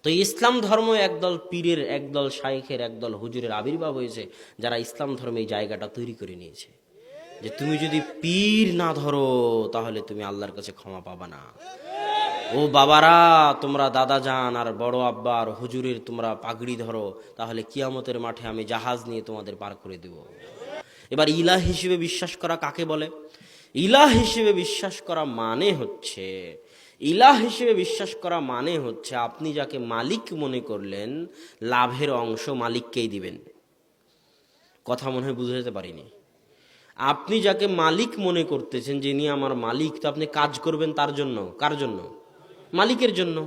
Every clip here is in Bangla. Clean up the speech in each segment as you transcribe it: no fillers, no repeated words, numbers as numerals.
তো ইসলাম ধর্ম একদল পীরের, একদল শাইখের, একদল হুজুরের আবির্ভাব হয়েছে, যারা ইসলাম ধর্মে এই জায়গাটা তৈরি করে নিয়েছে যে তুমি যদি পীর না ধরো তাহলে তুমি আল্লাহর কাছে ক্ষমা পাবা না। ও বাবারা, তোমরা দাদা যান আর বড় আব্বা আর হুজুরের তোমরা পাগড়ি ধরো, তাহলে কিয়ামতের মাঠে আমি জাহাজ নিয়ে তোমাদের পার করে দেব। এবার ইলাহ হিসেবে বিশ্বাস করা কাকে বলে? ইলাহ হিসেবে বিশ্বাস করা মানে হচ্ছে, ইলাহ হিসেবে বিশ্বাস করা মানে হচ্ছে আপনি যাকে মালিক মনে করলেন, লাভের অংশ মালিককেই দিবেন। কথা মনে হয় বুঝাতে পারিনি। আপনি যাকে মালিক মনে করতেছেন, যিনি আমার মালিক, তো আপনি কাজ করবেন তার জন্য। কার জন্য? মালিকের জন্য।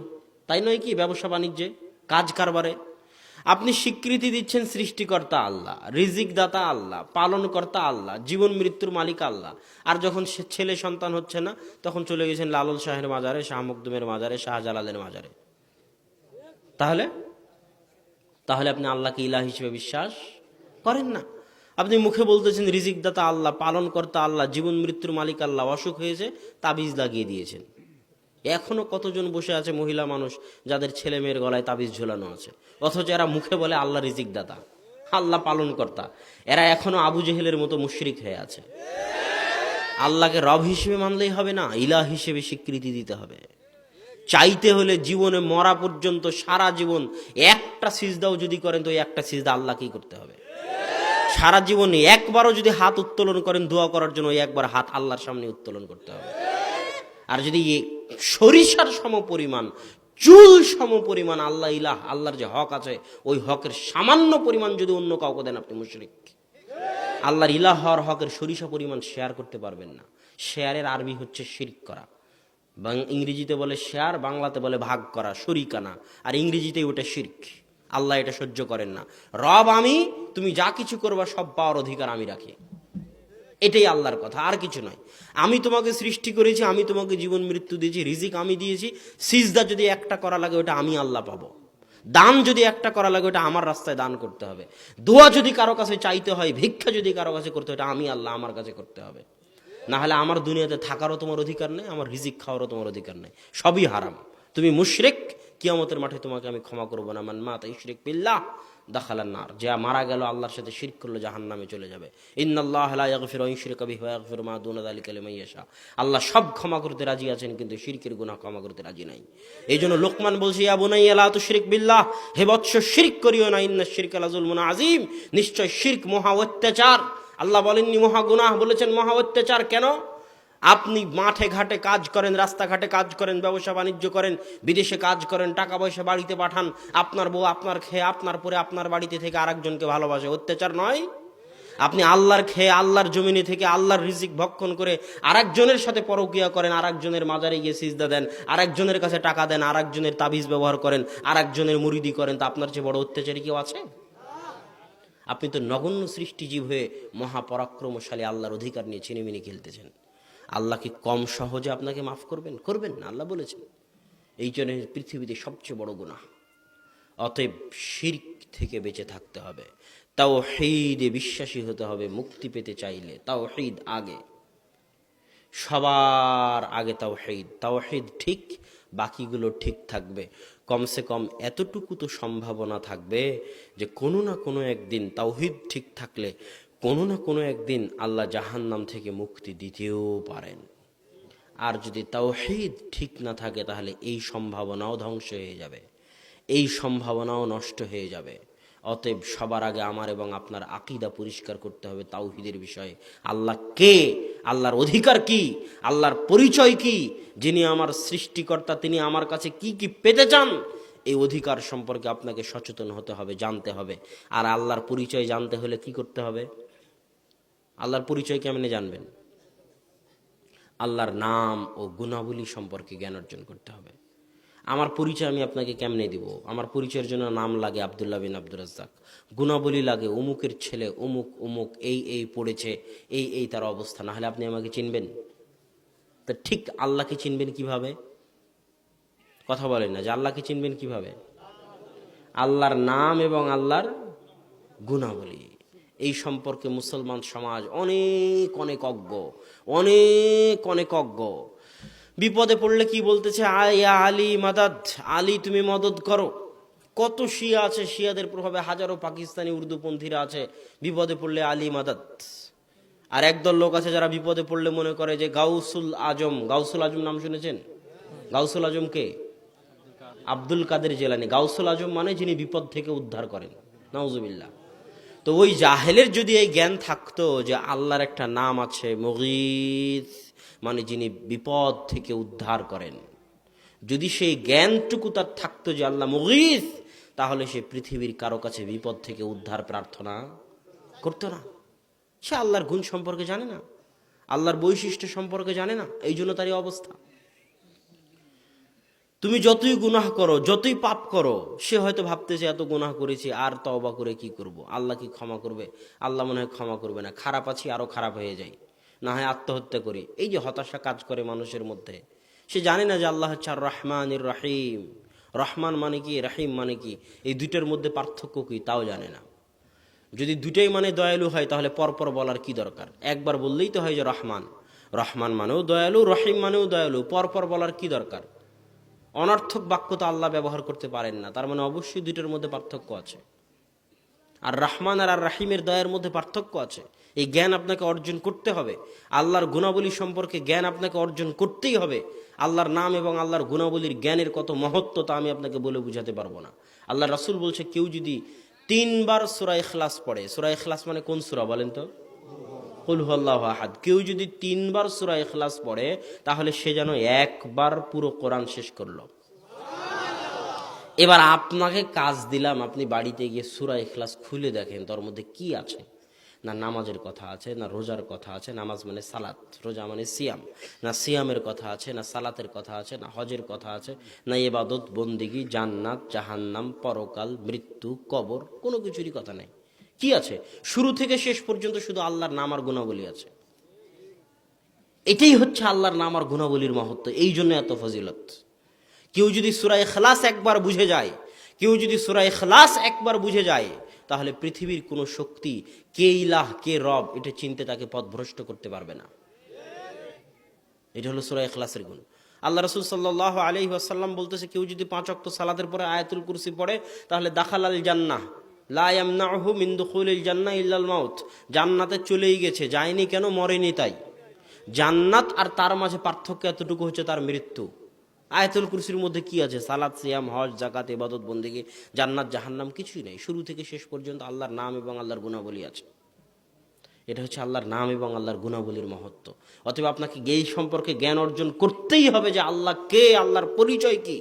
তাই নয় কি? ব্যবসা বাণিজ্যে, কাজ কারবারে আপনি স্বীকৃতি দিচ্ছেন সৃষ্টিকর্তা আল্লাহ, রিজিক দাতা আল্লাহ, পালনকর্তা আল্লাহ, জীবন মৃত্যুর মালিক আল্লাহ। আর যখন ছেলে সন্তান হচ্ছে না, তখন চলে গেছেন লালন শাহের মাজারে, শাহ মখদুমের মাজারে, শাহজালালের মাজারে। তাহলে তাহলে আপনি আল্লাহকে ইলাহ হিসেবে বিশ্বাস করেন না। আপনি মুখে বলতেছেন রিজিক দাতা আল্লাহ, পালনকর্তা আল্লাহ, জীবন মৃত্যুর মালিক আল্লাহ, অসুখ হয়েছে তাবিজ লাগিয়ে দিয়েছেন। এখনো কতজন বসে আছে মহিলা মানুষ যাদের ছেলে মেয়ের গলায় তাবিজ ঝোলানো আছে, অথচ এরা মুখে বলে আল্লাহ রিজিক দাতা, আল্লাহ পালন কর্তা। এরা এখনো আবু জেহেলের মতো মুশরিক হয়ে আছে। আল্লাহকে রব হিসেবে মানলেই হবে না, ইলাহ হিসেবে স্বীকৃতি দিতে হবে। চাইতে হলে জীবনে মরা পর্যন্ত সারা জীবন একটা সিজদাও যদি করেন, তো একটা সিজদা আল্লাহকেই করতে হবে। সারা জীবনে একবারও যদি হাত উত্তোলন করেন দোয়া করার জন্য, ওই একবার হাত আল্লাহর সামনে উত্তোলন করতে হবে। আর যদি সরিষার সম পরিমাণ, চুল সম পরিমাণ আল্লাহ ইলাহ, আল্লাহর যে হক আছে, ওই হকের সামান্য পরিমাণ যদি অন্য কাউকে দেন, আপনি মুশরিক। আল্লাহর ইলাহ হওয়ার হকের সরিষা পরিমাণ শেয়ার করতে পারবেন না। শেয়ারের আরবি হচ্ছে শিরক করা। ইংরেজিতে বলে শেয়ার, বাংলাতে বলে ভাগ করা, শরিকানা। আর ইংরেজিতে ওটা শিরক। আল্লাহ এটা সহ্য করেন না। রব আমি, তুমি যা কিছু করবা সব পাওয়ার অধিকার আমি রাখি, এটাই আল্লাহর কথা, আর কিছু নয়। আমি তোমাকে সৃষ্টি করেছি, আমি তোমাকে জীবন মৃত্যু দিয়েছি, রিজিক আমি দিয়েছি। সিজদা যদি একটা করা লাগে, ওটা আমি আল্লাহ পাবো। দান যদি একটা করা লাগে, ওটা আমার রাস্তায় দান করতে হবে। দোয়া যদি কারো কাছে চাইতে হয়, ভিক্ষা যদি কারো কাছে করতে হয়, ওটা আমি আল্লাহ আমার কাছে করতে হবে। না হলে আমার দুনিয়াতে থাকারও তোমার অধিকার নেই, আমার রিজিক খাওয়ারও তোমার অধিকার নেই, সবই হারাম। তুমি মুশরিক, কিয়ামতের মাঠে তোমাকে আমি ক্ষমা করবো না। মান মাতা ইশরিক বিল্লাহ দাখালান নার, যে মারা গেল আল্লাহর সাথে শিরক করলো, জাহান্নামে চলে যাবে। ইন্নাল্লাহা লা ইয়াগফিরু আন ইউশরিকা বিহি ওয়া ইয়াগফিরু মা দুনা যালিকা লিমান ইয়াশা। আল্লাহ সব ক্ষমা করতে রাজি আছেন, কিন্তু শিরকের গুনাহ ক্ষমা করতে রাজি নাই। এই জন্য লোকমান বলছে, ইয়া বুনাইয়া লা তুশরিক বিল্লাহ, হে বৎস শিরক করিও না, ইন্নাশ শিরকা লাযুলমুন আযীম, নিশ্চয় শিরক মহা অত্যাচার। আল্লাহ বলেননি মহা গুনাহ, বলেছেন মহা অত্যাচার। কেন? আপনি মাঠে ঘাটে কাজ করেন, রাস্তাঘাটে কাজ করেন, ব্যবসা বাণিজ্য করেন, বিদেশে কাজ করেন, টাকা পয়সা বাড়িতে পাঠান, আপনার বউ আপনার খেয়ে আপনার পরে আপনার বাড়িতে থেকে আরেকজনকে ভালোবাসে, অত্যাচার নয়? আপনি আল্লাহর খেয়ে আল্লাহর জমিনে থেকে আল্লাহর রিজিক ভক্ষণ করে আরেকজনের সাথে পরকিয়া করেন, আরেকজনের মাজারে গিয়ে সিজদা দেন, আরেকজনের কাছে টাকা দেন, আরেকজনের তাবিজ ব্যবহার করেন, আরেকজনের মুরিদি করেন, তা আপনার চেয়ে বড় অত্যাচারী কেউ আছে? আপনি তো নগণ্য সৃষ্টিজীব হয়ে মহাপরাক্রমশালী আল্লাহর অধিকার নিয়ে ছিনিমিনি খেলতেছেন। আল্লাহ কি কম সহজে আপনাকে মাফ করবেন? করবেন না, আল্লাহ বলেছেন। এই জন্য পৃথিবীতে সবচেয়ে বড় গুনাহ। অতএব শিরক থেকে বেঁচে থাকতে হবে, তাওহীদে বিশ্বাসী হতে হবে। মুক্তি পেতে চাইলে তাওহীদ আগে, সবার আগে তাওহীদ। তাওহীদ ঠিক, বাকিগুলো ঠিক থাকবে। কমসে কম এতটুকু তো সম্ভাবনা থাকবে যে কোনো না কোনো একদিন তাওহীদ ঠিক থাকলে কোনো না কোনো একদিন আল্লাহ জাহান্নাম থেকে মুক্তি দিতেও পারেন। আর যদি তাওহীদ ঠিক না থাকে, তাহলে এই সম্ভাবনাও ধ্বংস হয়ে যাবে, এই সম্ভাবনাও নষ্ট হয়ে যাবে। অতএব সবার আগে আমার এবং আপনার আকীদা পরিষ্কার করতে হবে তাওহীদের বিষয়ে। আল্লাহ কে? আল্লাহর অধিকার কি? আল্লাহর পরিচয় কি? যিনি আমার সৃষ্টিকর্তা, তিনি আমার কাছে কি কি পেতে চান, এই অধিকার সম্পর্কে আপনাকে সচেতন হতে হবে, জানতে হবে। আর আল্লাহর পরিচয় জানতে হলে কি করতে হবে? আল্লাহর পরিচয় কেমনে জানবেন? আল্লাহর নাম ও গুণাবলী সম্পর্কে জ্ঞান অর্জন করতে হবে। আমার পরিচয় আমি আপনাকে কেমনে দিব? আমার পরিচয়ের জন্য নাম লাগে আব্দুল্লাহ বিন আব্দুর রাজ্জাক, গুণাবলী লাগে অমুকের ছেলে অমুক অমুক, এই পড়েছে, এই তার অবস্থা, না হলে আপনি আমাকে চিনবেন? তো ঠিক আল্লাহকে চিনবেন কিভাবে? কথা বলেন না যে আল্লাহকে চিনবেন কিভাবে? আল্লাহর নাম এবং আল্লাহর গুণাবলী, এই সম্পর্কে মুসলমান সমাজ অনেক অনেক অজ্ঞ, অনেক অনেক অজ্ঞ। বিপদে পড়লে কি বলতেছে, ইয়া আলী মাদাদ, আলী তুমি মদদ করো। কত শিয়া আছে, শিয়াদের প্রভাবে হাজারো পাকিস্তানি উর্দুপন্থীরা আছে, বিপদে পড়লে আলী মাদাদ। আর একদল লোক আছে যারা বিপদে পড়লে মনে করে যে গাউসুল আজম। গাউসুল আজম নাম শুনেছেন? গাউসুল আজম কে? আব্দুল কাদের জেলানি। গাউসুল আজম মানে যিনি বিপদ থেকে উদ্ধার করেন, নাউজুবিল্লাহ। তো ওই জাহেলের যদি এই জ্ঞান থাকতো যে আল্লাহর একটা নাম আছে মুগীথ, মানে যিনি বিপদ থেকে উদ্ধার করেন, যদি সেই জ্ঞানটুকু তার থাকতো যে আল্লাহ মুগীথ, তাহলে সে পৃথিবীর কারো কাছে বিপদ থেকে উদ্ধার প্রার্থনা করতো না। সে আল্লাহর গুণ সম্পর্কে জানে না, আল্লাহর বৈশিষ্ট্য সম্পর্কে জানে না, এই জন্য তার এই অবস্থা। তুমি যতই গুনাহ করো, যতই পাপ করো, সে হয়তো ভাবতেছে এত গুনাহ করেছি, আর তওবা করে কি করব, আল্লাহ কি ক্ষমা করবে? আল্লাহ মনে হয় ক্ষমা করবে না, খারাপ আছি আরো খারাপ হয়ে যাই, না হয় আত্মহত্যা করি। এই যে হতাশা কাজ করে মানুষের মধ্যে, সে জানে না যে আল্লাহ হচ্ছে আর রহমানির রহিম। রহমান মানে কি, রহিম মানে কি, এই দুইটার মধ্যে পার্থক্য কি তাও জানে না। যদি দুটাই মানে দয়ালু হয়, তাহলে পরপর বলার কি দরকার? একবার বললেই তো হয় যে রহমান। রহমান মানেও দয়ালু, রহিম মানেও দয়ালু, পরপর বলার কি দরকার? অনর্থক বাক্য তো আল্লাহ ব্যবহার করতে পারেন না, তার মানে অবশ্যই দুইটার মধ্যে পার্থক্য আছে। আর রহমান আর রাহিমের দয়ার মধ্যে পার্থক্য আছে। এই জ্ঞান আপনাকে অর্জন করতে হবে। আল্লাহর গুণাবলী সম্পর্কে জ্ঞান আপনাকে অর্জন করতেই হবে। আল্লাহর নাম এবং আল্লাহর গুণাবলীর জ্ঞানের কত মহত্ব তা আমি আপনাকে বলে বুঝাতে পারবো না। আল্লাহ রাসূল বলছে, কেউ যদি 3 বার সূরা ইখলাস পড়ে, সূরা ইখলাস মানে কোন সূরা বলেন তো? কুল হুয়াল্লাহু আহাদ। কেউ যদি 3 বার সূরা ইখলাস পড়ে, তাহলে সে যেন একবার পুরো কোরআন শেষ করলো। এবার আপনাকে কাজ দিলাম, আপনি বাড়িতে গিয়ে সূরা ইখলাস খুলে দেখেন তার মধ্যে কি আছে। না নামাজের কথা আছে, না রোজার কথা আছে, নামাজ মানে সালাত, রোজা মানে সিয়াম, না সিয়ামের কথা আছে, না সালাতের কথা আছে, না হজের কথা আছে, না ইবাদত বন্দেগী, জান্নাত জাহান্নাম, পরকাল, মৃত্যু, কবর, কোনো কিছুরই কথা নেই। কি আছে? শুরু থেকে শেষ পর্যন্ত শুধু আল্লাহর নাম আর গুণাবলী আছে। এটাই হচ্ছে আল্লাহর নাম আর গুণাবলীর মহত্ব, এই জন্য এত ফজিলত। কেউ যদি সূরা ইখলাস একবার বুঝে যায়, কেউ যদি সূরা ইখলাস একবার বুঝে যায়, তাহলে পৃথিবীর কোনো শক্তি কে ইলাহ কে রব এটা চিনতে তাকে পথভ্রষ্ট করতে পারবে না। এটা হলো সূরা ইখলাসের গুণ। আল্লাহ রাসূল সাল্লাল্লাহু আলাইহি ওয়াসাল্লাম বলতেছে, কেউ যদি 5 ওয়াক্ত সালাতের পরে আয়াতুল কুরসি পড়ে, তাহলে দাখালাল জান্নাহ লা ইয়ামনাহু মিন দুখুলিল জান্নাহ ইল্লাল মাউত। জান্নাতে চলেই গেছে, যায়নি কেন? মরেনি তাই। জান্নাত আর তার মাঝে পার্থক্য এতটুকু হচ্ছে তার মৃত্যু। আয়াতুল কুরসির মধ্যে কি আছে? সালাত, সিয়াম, হজ, যাকাত, ইবাদত বন্দেগী, জান্নাত জাহান্নাম কিছুই নেই। শুরু থেকে শেষ পর্যন্ত আল্লাহর নাম এবং আল্লাহর গুণাবলী আছে। এটা হচ্ছে আল্লাহর নাম এবং আল্লাহর গুণাবলীর মহত্ব। অতএব আপনাকে এই সম্পর্কে জ্ঞান অর্জন করতেই হবে যে আল্লাহ কে, আল্লাহর পরিচয় কি,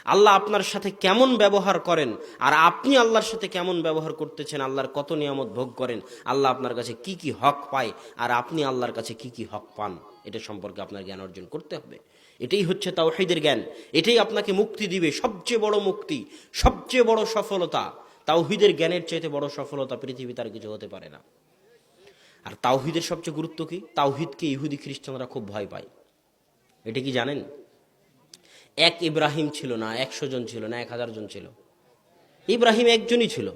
আল্লাহ আপনার সাথে কেমন ব্যবহার করেন, আর আপনি আল্লাহর সাথে কেমন ব্যবহার করতেছেন, আল্লাহর কত নিয়ামত ভোগ করেন, আল্লাহ আপনার কাছে কি কি হক পায়, আর আপনি আল্লাহর কাছে কি কি হক পান, এটা সম্পর্কে আপনার জ্ঞান অর্জন করতে হবে। এটাই হচ্ছে তাওহীদের জ্ঞান। এটাই আপনাকে মুক্তি দিবে, সবচেয়ে বড় মুক্তি, সবচেয়ে বড় সফলতা। তাওহীদের জ্ঞানের চাইতে বড় সফলতা পৃথিবীতে আর কিছু হতে পারে না। আর তাওহীদের সবচেয়ে গুরুত্ব কি? তাওহীদকে ইহুদি খ্রিস্টানরা খুব ভয় পায়। এটা কি জানেন? এক ইব্রাহিম ছিল না, 100 জন ছিল না, 1000 জন ছিল। ইব্রাহিম একজনই ছিল,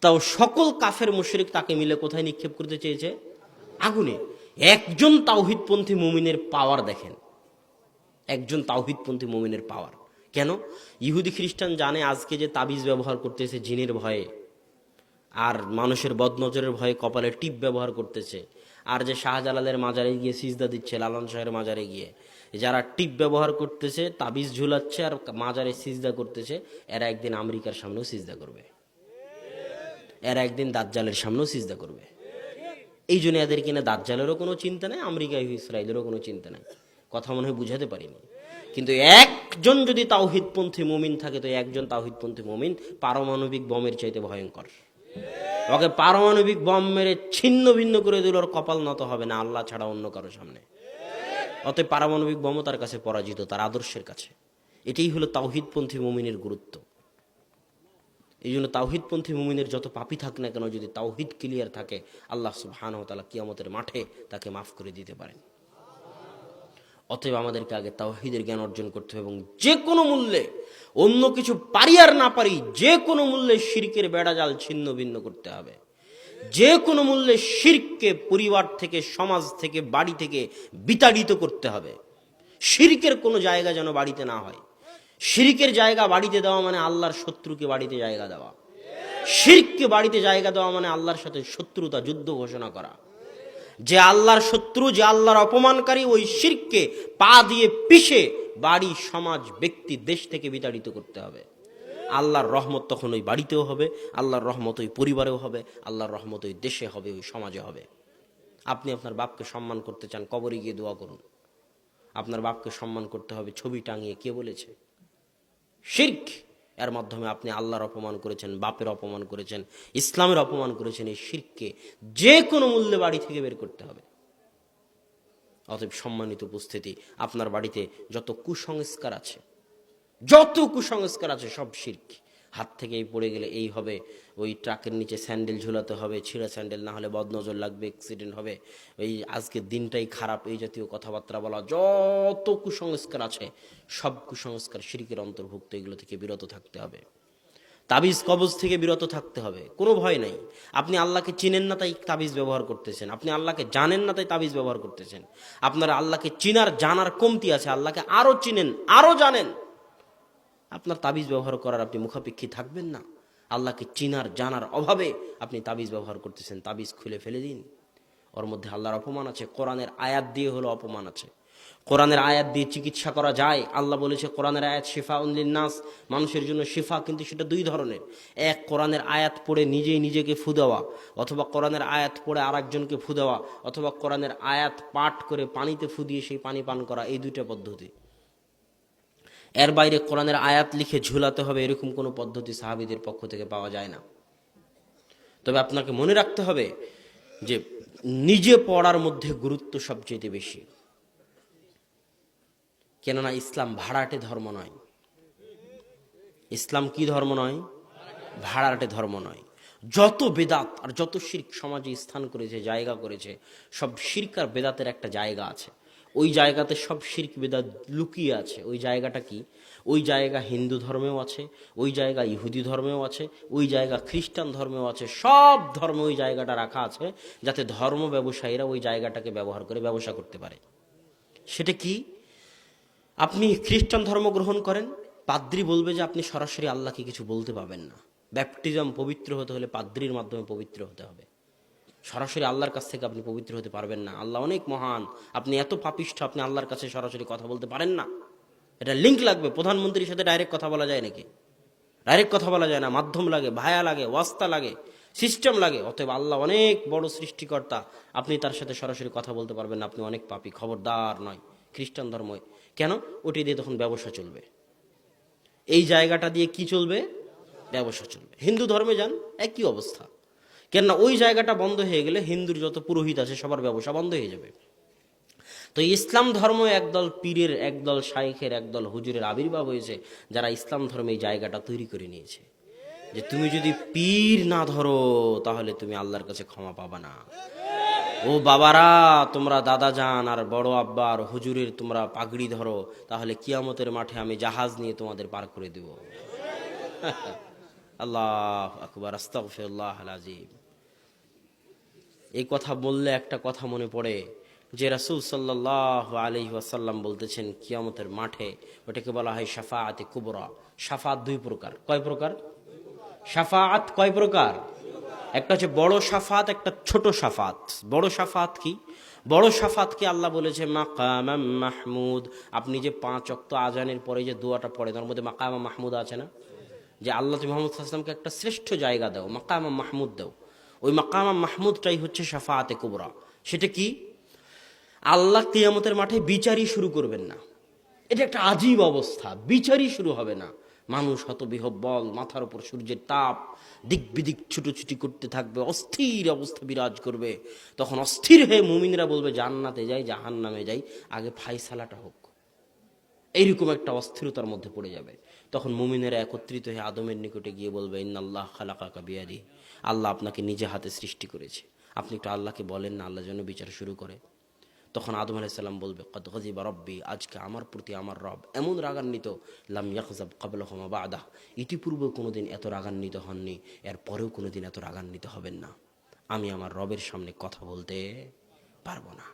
তাও সকল কাফের মুশরিক তাকে মিলে কোথায় নিক্ষেপ করতে চেয়েছে? আগুনে। একজন তাওহীদপন্থী মুমিনের পাওয়ার দেখেন, একজন তাওহীদপন্থী মুমিনের পাওয়ার। কেন? ইহুদি খ্রিস্টান জানে আজকে যে তাবিজ ব্যবহার করতেছে জিনের ভয়ে, আর মানুষের বদনজরের ভয়ে কপালে টিপ ব্যবহার করতেছে, আর যে শাহজালালের মাজারে গিয়ে সিজদা দিচ্ছে, লালন শাহের মাজারে গিয়ে যারা টিপ ব্যবহার করতেছে, তাবিজ ঝুলাচ্ছে আর মাজারে সিজদা করতেছে, এরা একদিন আমেরিকার সামনেও সিজদা করবে, এরা একদিন দাজ্জালের সামনেও সিজদা করবে। এই জন্য এদের কিনা দাজ্জালেরও কোনো চিন্তা নেই, আমেরিকা ইসরায়েলেরও কোনো চিন্তা নেই। কথা মনে হয় বুঝাতে পারিনি। কিন্তু একজন যদি তাওহীদপন্থী মুমিন থাকে, তো একজন তাওহীদপন্থী মুমিন পারমাণবিক বোমের চাইতে ভয়ঙ্কর। ওকে পারমাণবিক বম মেরে ছিন্ন ভিন্ন করে দিল, ওর কপাল নত হবে না আল্লাহ ছাড়া অন্য কারো সামনে। অতএব পারমাণবিক বমও তার কাছে পরাজিত, তার আদর্শের কাছে। এটাই হলো তাওহীদপন্থী মুমিনের গুরুত্ব। এই জন্য তাওহীদপন্থী মুমিনের যত পাপী থাক না কেন, যদি তাওহীদ ক্লিয়ার থাকে, আল্লাহ সুবহানাহু ওয়া তাআলা কিয়ামতের মাঠে তাকে মাফ করে দিতে পারেন। অতএব আমাদেরকে আগে তাওহীদের জ্ঞান অর্জন করতে হবে, এবং যে কোনো মূল্যে, অন্য কিছু পারি আর না পারি, যে কোনো মূল্যে শিরকের বেড়াজাল ছিন্ন ভিন্ন করতে হবে। যে কোনো মূল্যে শিরককে পরিবার থেকে, সমাজ থেকে, বাড়ি থেকে বিতাড়িত করতে হবে। শিরকের কোনো জায়গা যেন বাড়িতে না হয়। শিরকের জায়গা বাড়িতে দেওয়া মানে আল্লাহর শত্রুকে বাড়িতে জায়গা দেওয়া। শিরককে বাড়িতে জায়গা দেওয়া মানে আল্লাহর সাথে শত্রুতা, যুদ্ধ ঘোষণা করা। যে আল্লাহর শত্রু, যে আল্লাহর অপমানকারী, ওই শিরককে পা দিয়ে পিষে বাড়ি, সমাজ, ব্যক্তি, দেশ থেকে বিতাড়িত করতে হবে। আল্লাহর রহমত তখন ওই বাড়িতেও হবে, আল্লাহর রহমত ওই পরিবারেও হবে, আল্লাহর রহমত ওই দেশে হবে, ওই সমাজে হবে। আপনি আপনার বাপকে সম্মান করতে চান, কবরে গিয়ে দোয়া করুন। আপনার বাপকে সম্মান করতে হবে ছবি টাঙিয়ে, কে বলেছে? শিরক। এর মাধ্যমে আপনি আল্লাহর অপমান করেছেন, বাপের অপমান করেছেন, ইসলামের অপমান করেছেন। এই শিরককে যে কোনো মূল্যে বাড়ি থেকে বের করতে হবে। অতএব সম্মানিত উপস্থিতি, আপনার বাড়িতে যত কুসংস্কার আছে, সব শিরক। হাত থেকে এই পড়ে গেলে এই হবে, ওই ট্রাকের নিচে স্যান্ডেল ঝুলাতে হবে, ছিঁড়া স্যান্ডেল, না হলে বদনজর লাগবে, অ্যাক্সিডেন্ট হবে, ওই আজকের দিনটাই খারাপ, এই জাতীয় কথাবার্তা বলা, যত কুসংস্কার আছে সব কুসংস্কার শিরকের অন্তর্ভুক্ত। এগুলো থেকে বিরত থাকতে হবে। তাবিজ কবজ থেকে বিরত থাকতে হবে, কোনো ভয় নাই। আপনি আল্লাহকে চিনেন না তাই তাবিজ ব্যবহার করতেছেন, আপনি আল্লাহকে জানেন না তাই তাবিজ ব্যবহার করতেছেন। আপনার আল্লাহকে চিনার জানার কমতি আছে, আল্লাহকে আরো চিনেন, আরো জানেন, আপনার তাবিজ ব্যবহার করার আপনি মুখাপেক্ষী থাকবেন না। আল্লাহকে চিনার জানার অভাবে আপনি তাবিজ ব্যবহার করতেছেন, তাবিজ খুলে ফেলে দিন। ওর মধ্যে আল্লাহর অপমান আছে, কোরআনের আয়াত দিয়ে হলো অপমান আছে। কোরআনের আয়াত দিয়ে চিকিৎসা করা যায়। আল্লাহ বলেছে কোরআনের আয়াত শিফাউন লিন্নাস, মানুষের জন্য শিফা, কিন্তু সেটা দুই ধরনের। এক, কোরআনের আয়াত পড়ে নিজেই নিজেকে ফু দেওয়া, অথবা কোরআনের আয়াত পড়ে আরেকজনকে ফু দেওয়া, অথবা কোরআনের আয়াত পাঠ করে পানিতে ফু দিয়ে সেই পানি পান করা, এই দুইটা পদ্ধতি। এর বাইরে কোরআনের আয়াত লিখে ঝুলাতে হবে এরকম কোনো পদ্ধতি সাহাবীদের পক্ষ থেকে পাওয়া যায় না। তবে আপনাকে মনে রাখতে হবে যে নিজে পড়ার মধ্যে গুরুত্ব সবচেয়ে বেশি। কেননা ইসলাম ভাড়াটে ধর্ম নয়। ইসলাম কি ধর্ম নয়? ভাড়াটে ধর্ম নয়। যত বেদাত আর যত শিরক সমাজে স্থান করেছে, জায়গা করেছে, সব শিরক আর বেদাতের একটা জায়গা আছে। ওই জায়গাতে সব শিরক বেদাত লুকিয়ে আছে। ওই জায়গাটা কি? ওই জায়গা হিন্দু ধর্মেও আছে, ওই জায়গা ইহুদি ধর্মেও আছে, ওই জায়গা খ্রিস্টান ধর্মেও আছে। সব ধর্মে ওই জায়গাটা রাখা আছে, যাতে ধর্ম ব্যবসায়ীরা ওই জায়গাটাকে ব্যবহার করে ব্যবসা করতে পারে। সেটা কি? আপনি খ্রিস্টান ধর্ম গ্রহণ করেন, পাদ্রী বলবে যে আপনি সরাসরি আল্লাহকে কিছু বলতে পাবেন না। ব্যাপটিজম পবিত্র হতে হলে পাদ্রীর মাধ্যমে পবিত্র হতে হবে, সরাসরি আল্লাহর কাছ থেকে আপনি পবিত্র হতে পারবেন না। আল্লাহ অনেক মহান, আপনি এত পাপিষ্ঠ, আপনি আল্লাহর কাছে সরাসরি কথা বলতে পারেন না। এটা লিঙ্ক লাগবে। প্রধানমন্ত্রীর সাথে ডাইরেক্ট কথা বলা যায় নাকি? ডাইরেক্ট কথা বলা যায় না, মাধ্যম লাগে, ভায়া লাগে, ওয়াস্তা লাগে, সিস্টেম লাগে। অতএব আল্লাহ অনেক বড় সৃষ্টিকর্তা, আপনি তার সাথে সরাসরি কথা বলতে পারবেন না, আপনি অনেক পাপী। খবরদার নয় খ্রিস্টান ধর্ম। কেন? ওটি দিয়ে তখন ব্যবসা চলবে। এই জায়গাটা দিয়ে কি চলবে? ব্যবসা চলবে। হিন্দু ধর্মে যান, একই অবস্থা। কেননা ওই জায়গাটা বন্ধ হয়ে গেলে হিন্দুর যত পুরোহিত আছে সবার ব্যবসা বন্ধ হয়ে যাবে। তো ইসলাম ধর্ম একদল পীরের, একদল শাইখের, একদল হুজুরের আবির্ভাব হয়েছে, যারা ইসলাম ধর্মে এই জায়গাটা তৈরি করে নিয়েছে যে তুমি যদি পীর না ধরো তাহলে তুমি আল্লাহর কাছে ক্ষমা পাবা না। ও বাবারা, তোমরা দাদা যান আর বড় আব্বা আর হুজুরের তোমরা পাগড়ি ধরো, তাহলে কিয়ামতের মাঠে আমি জাহাজ নিয়ে তোমাদের পার করে দেব। আল্লাহ আকবার, আস্তাগফিরুল্লাহ আল আযীম। এই কথা বললে একটা কথা মনে পড়ে যে রাসূল সাল্লাল্লাহু আলাইহি ওয়াসাল্লাম বলতেছেন কিয়ামতের মাঠে ওটাকে বলা হয় শাফাআতে কুবরা। শাফাআত দুই প্রকার। কয় প্রকার? শাফাআত কয় প্রকার? একটা হচ্ছে বড় শাফাত, একটা ছোট শাফাত। বড় শাফাত কি? বড় শাফাতকে আল্লাহ বলেছে মাকামাম মাহমুদ। আপনি যে 5 ওয়াক্ত আজানের পরে যে দোয়াটা পড়ে তার মধ্যে মাকামা মাহমুদ আছে না? যে আল্লাহ তুমি মুহাম্মদ সাল্লাল্লাহু আলাইহি ওয়াসাল্লামকে একটা শ্রেষ্ঠ জায়গা দাও, মাকামা মাহমুদ দাও। ওই মাকামা মাহমুদটাই হচ্ছে শাফাআতে কুবরা। সেটা কি? আল্লাহ কিয়ামতের মাঠে বিচারই শুরু করবেন না। এটা একটা আজীব অবস্থা, বিচারই শুরু হবে না। মানুষ হতবিহ্বল, মাথার উপর সূর্যের তাপ, দিক বিদিক ছুটোছুটি করতে থাকবে, অস্থির অবস্থা বিরাজ করবে। তখন অস্থির হয়ে মুমিনরা বলবে জান্নাতে যাই, জাহান্নামে যাই, আগে ফায়সালাটা হোক। এইরকম একটা অস্থিরতার মধ্যে পড়ে যাবে। তখন মুমিনেরা একত্রিত হয়ে আদমের নিকটে গিয়ে বলবে ইন্নাল্লাহ খালাকাকা বিয়াদিহি, আল্লাহ আপনাকে নিজে হাতে সৃষ্টি করেছে, আপনি একটু আল্লাহকে বলেন না আল্লাহ যেন বিচার শুরু করে। তখন আদম আলাইহিস সালাম বলবে কদ গযিবা রব্বি, আজকে আমার প্রতি আমার রব এমন রাগান্বিত, লাম ইয়াগযাব ক্বাবলাহু ওয়া বা'দাহ, ইতিপূর্বে কোনোদিন এত রাগান্বিত হননি, এর পরেও কোনোদিন এত রাগান্বিত হবেন না। আমি আমার রবের সামনে কথা বলতে পারবো না।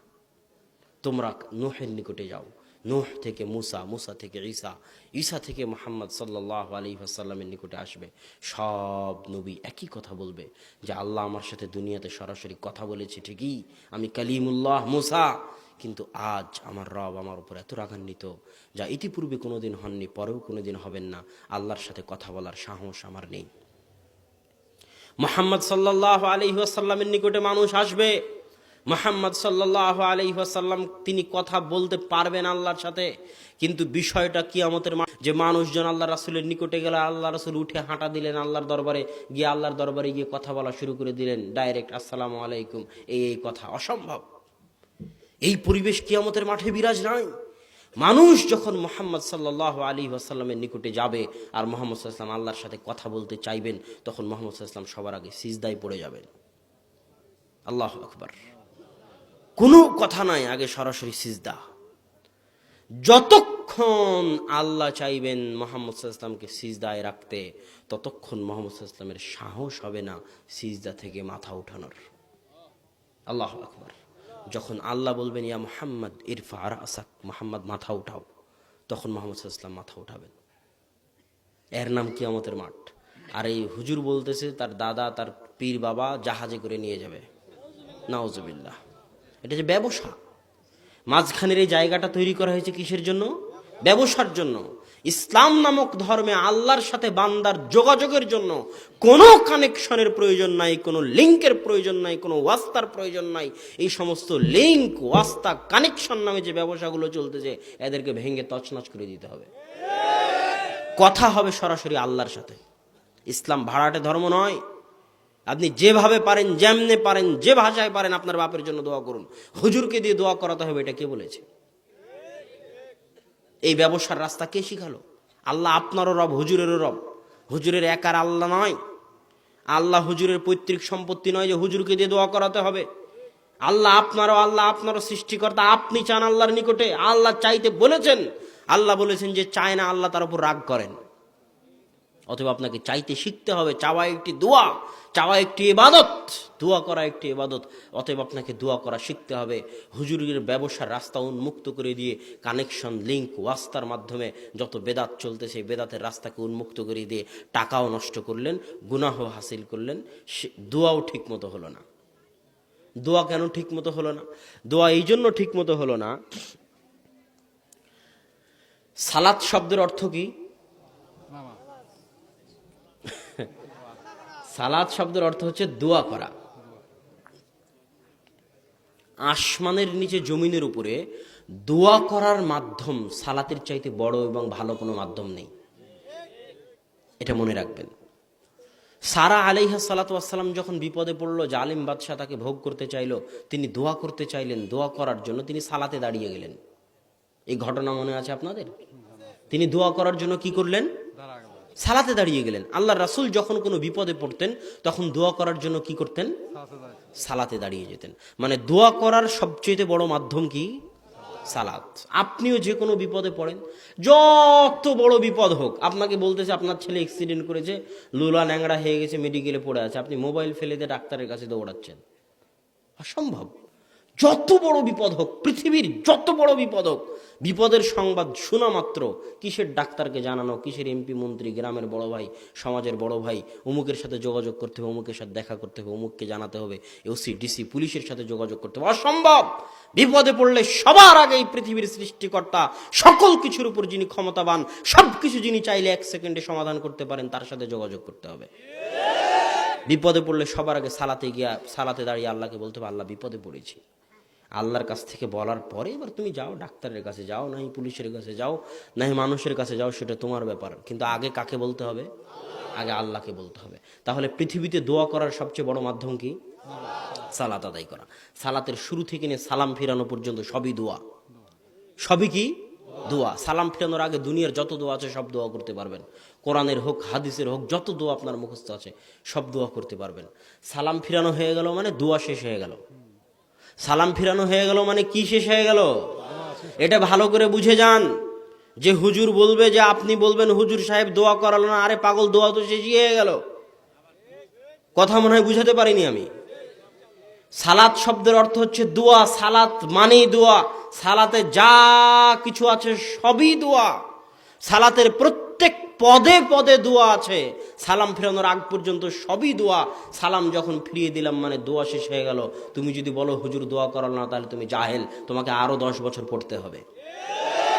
তোমরা নূহের নিকটে যাও, নূহ থেকে মুসা, মুসা থেকে ঈসা, ঈসা থেকে মুহাম্মদ সাল্লাল্লাহু আলাইহি ওয়াসাল্লামের নিকটে আসবে। সব নবী একই কথা বলবে যে আল্লাহ আমার সাথে দুনিয়াতে সরাসরি কথা বলেছে ঠিকই, আমি কালিমুল্লাহ মুসা, কিন্তু আজ আমার রব আমার উপর এত রাগান্বিত, যা ইতিপূর্বে কোনোদিন হননি, পরেও কোনোদিন হবেন না। আল্লাহর সাথে কথা বলার সাহস আমার নেই। মুহাম্মদ সাল্লাল্লাহু আলাইহি ওয়াসাল্লামের নিকটে মানুষ আসবে, মুহাম্মদ সাল্লাল্লাহু আলাইহি ওয়াসাল্লাম তিনি কথা বলতে পারবেন আল্লাহর সাথে, কিন্তু বিষয়টা কিয়ামতের যে মানুষজন আল্লাহ রাসূলের নিকটে গেলে আল্লাহ রাসূল উঠে হাঁটা দিলেন আল্লাহর দরবারে গিয়ে, আল্লাহর দরবারে গিয়ে কথা বলা শুরু করে দিলেন ডাইরেক্ট, আসসালামু আলাইকুম, এই কথা অসম্ভব। এই পরিবেশ কিয়ামতের মাঠে বিরাজ নাই। মানুষ যখন মুহাম্মদ সাল্লাল্লাহু আলাইহি ওয়াসাল্লামের নিকটে যাবে আর মুহাম্মদ সাল্লাল্লাহু আলাইহি ওয়াসাল্লাম আল্লাহর সাথে কথা বলতে চাইবেন, তখন মুহাম্মদ সাল্লাল্লাহু আলাইহি ওয়াসাল্লাম সবার আগে সিজদায় পড়ে যাবেন। আল্লাহু আকবার। কোনো কথা নাই, আগে সরাসরি সিজদা। যতক্ষণ আল্লাহ চাইবেন মুহাম্মদ সাল্লাল্লাহু আলাইহি ওয়াসাল্লামকে সিজদায় রাখতে, ততক্ষণ মুহাম্মদ সাল্লাল্লাহু আলাইহি ওয়াসাল্লামের সাহস হবে না সিজদা থেকে মাথা উঠানোর। আল্লাহু আকবার। যখন আল্লাহ বলবেন ইয়া মুহাম্মদ ইরফা রাসাক, মুহাম্মদ মাথা উঠাও, তখন মুহাম্মদ সাল্লাল্লাহু আলাইহি ওয়াসাল্লাম মাথা উঠাবেন। এর নাম কিয়ামতের মাঠ। আর এই হুজুর বলতেছে তার দাদা তার পীর বাবা জাহাজে করে নিয়ে যাবে, নাউজুবিল্লাহ। এটা যে ব্যবসা, মাঝখানের এই জায়গাটা তৈরি করা হয়েছে কিসের জন্য? ব্যবসার জন্য। ইসলাম নামক ধর্মে আল্লাহর সাথে বান্দার যোগাযোগের জন্য কোনো কানেকশনের প্রয়োজন নাই, কোনো লিঙ্কের প্রয়োজন নাই, কোনো ওয়াস্তার প্রয়োজন নাই। এই সমস্ত লিঙ্ক, ওয়াস্তা, কানেকশন নামে যে ব্যবসাগুলো চলতেছে, এদেরকে ভেঙে তছনছ করে দিতে হবে। কথা হবে সরাসরি আল্লাহর সাথে। ইসলাম ভাড়াটে ধর্ম নয়। আপনি যেভাবে পারেন, যেমনে পারেন, যে ভাষায় পারেন আপনার বাপের জন্য দোয়া করুন। হুজুরকে দিয়ে দোয়া করাতে হবে, এটা কে বলেছে? এই ব্যবসার রাস্তা কে শিখালো? আল্লাহ আপনারও রব, হুজুরেরও রব। হুজুরের একার আল্লাহ নয়। আল্লাহ হুজুরের পৈতৃক সম্পত্তি নয় যে হুজুরকে দিয়ে দোয়া করাতে হবে। আল্লাহ আপনারও সৃষ্টিকর্তা। আপনি চান আল্লাহর নিকটে, আল্লাহ চাইতে বলেছেন। আল্লাহ বলেছেন যে চায় না আল্লাহ তার উপর রাগ করেন। অতএব আপনাকে চাইতে শিখতে হবে। চাওয়া একটি দোয়া, চাওয়া একটি ইবাদত, দোয়া করা একটি ইবাদত। অতএব আপনাকে দোয়া করা শিখতে হবে। হুজুরের ব্যবসার রাস্তা উন্মুক্ত করে দিয়ে কানেকশন, লিঙ্ক, ওয়াস্তার মাধ্যমে যত বেদাত চলতেছে, বেদাতের রাস্তাকে উন্মুক্ত করে দিয়ে টাকাও নষ্ট করলেন, গুনাহ হাসিল করলেন, দোয়াও ঠিক মতো হলো না। দোয়া কেন ঠিক মতো হলো না? দোয়া এই জন্য ঠিক মতো হলো না, সালাত শব্দের অর্থ কি? সালাত শব্দের অর্থ হচ্ছে দোয়া করা। আসমানের নিচে জমিনের উপরে দোয়া করার মাধ্যম সালাতের চাইতে বড় এবং ভালো কোনো মাধ্যম নেই। এটা মনে রাখবেন। সারা আলাইহা সালাতু ওয়াসসালাম যখন বিপদে পড়লো, জালিম বাদশাহ তাকে ভোগ করতে চাইলো, তিনি দোয়া করতে চাইলেন। দোয়া করার জন্য তিনি সালাতে দাঁড়িয়ে গেলেন। এই ঘটনা মনে আছে আপনাদের? তিনি দোয়া করার জন্য কি করলেন? সালাতে দাঁড়িয়ে গেলেন। আল্লাহ রাসূল যখন কোনো বিপদে পড়তেন তখন দোয়া করার জন্য কি করতেন? সালাতে দাঁড়িয়ে যেতেন। মানে দোয়া করার সবচেয়ে বড় মাধ্যম কি? সালাত। আপনিও যে কোনো বিপদে পড়েন, যত বড় বিপদ হোক, আপনাকে বলতেছে আপনার ছেলে অ্যাক্সিডেন্ট করেছে, লুলা ন্যাংড়া হয়ে গেছে, মেডিকেলে পড়ে আছে, আপনি মোবাইল ফেলে দিয়ে ডাক্তারের কাছে দৌড়াচ্ছেন, অসম্ভব। যত বড় বিপদ হোক, পৃথিবীর যত বড় বিপদ হোক, বিপদের সংবাদ শোনা মাত্র কিসের ডাক্তারকে জানানো, কিসের এমপি মন্ত্রী, গ্রামের বড় ভাই, সমাজের বড় ভাই, অমুকের সাথে যোগাযোগ করতে হবে, অমুকের সাথে দেখা করতে হবে, অমুককে জানাতে হবে, ওসি ডিসি পুলিশের সাথে যোগাযোগ করতে হবে, অসম্ভব। বিপদে পড়লে সবার আগে এই পৃথিবীর সৃষ্টিকর্তা, সকল কিছুর উপর যিনি ক্ষমতাবান, সবকিছু যিনি চাইলে 1 সেকেন্ডে সমাধান করতে পারেন, তার সাথে যোগাযোগ করতে হবে। বিপদে পড়লে সবার আগে সালাতে দাঁড়িয়ে আল্লাহকে বলতে হবে, আল্লাহ বিপদে পড়েছি। আল্লাহর কাছ থেকে বলার পরে এবার তুমি যাও, ডাক্তারের কাছে যাও, নাই পুলিশের কাছে যাও, নাই মানুষের কাছে যাও, সেটা তোমার ব্যাপার। কিন্তু আগে কাকে বলতে হবে? আগে আল্লাহকে বলতে হবে। তাহলে পৃথিবীতে দোয়া করার সবচেয়ে বড় মাধ্যম কি? সালাত আদায় করা। সালাতের শুরু থেকে নিয়ে সালাম ফিরানো পর্যন্ত সবই দোয়া। সবই কি? দোয়া। সালাম ফিরানোর আগে দুনিয়ার যত দোয়া আছে সব দোয়া করতে পারবেন। কোরআনের হোক, হাদিসের হোক, যত দোয়া আপনার মুখস্থ আছে সব দোয়া করতে পারবেন। সালাম ফিরানো হয়ে গেল মানে দোয়া শেষ হয়ে গেল। সালাম ফিরানো হয়ে গেল মানে কি শেষ হয়ে গেল? এটা ভালো করে বুঝে যান। যে হুজুর বলবে, যে আপনি বলবেন হুজুর সাহেব দোয়া করালো না, আরে পাগল, দোয়া তো শেষই হয়ে গেল। কথা মনে হয় বুঝাতে পারিনি আমি। সালাত শব্দের অর্থ হচ্ছে দোয়া। সালাত মানেই দোয়া। সালাতে যা কিছু আছে সবই দোয়া। সালাতের প্রত্যেক পদে পদে দোয়া আছে। সালাম ফেরানোর আগ পর্যন্ত সবই দোয়া। সালাম যখন ফিরিয়ে দিলাম মানে দোয়া শেষ হয়ে গেল। তুমি যদি বলো হুজুর দোয়া করাল না, তাহলে তুমি জাহেল, তোমাকে আরো 10 বছর পড়তে হবে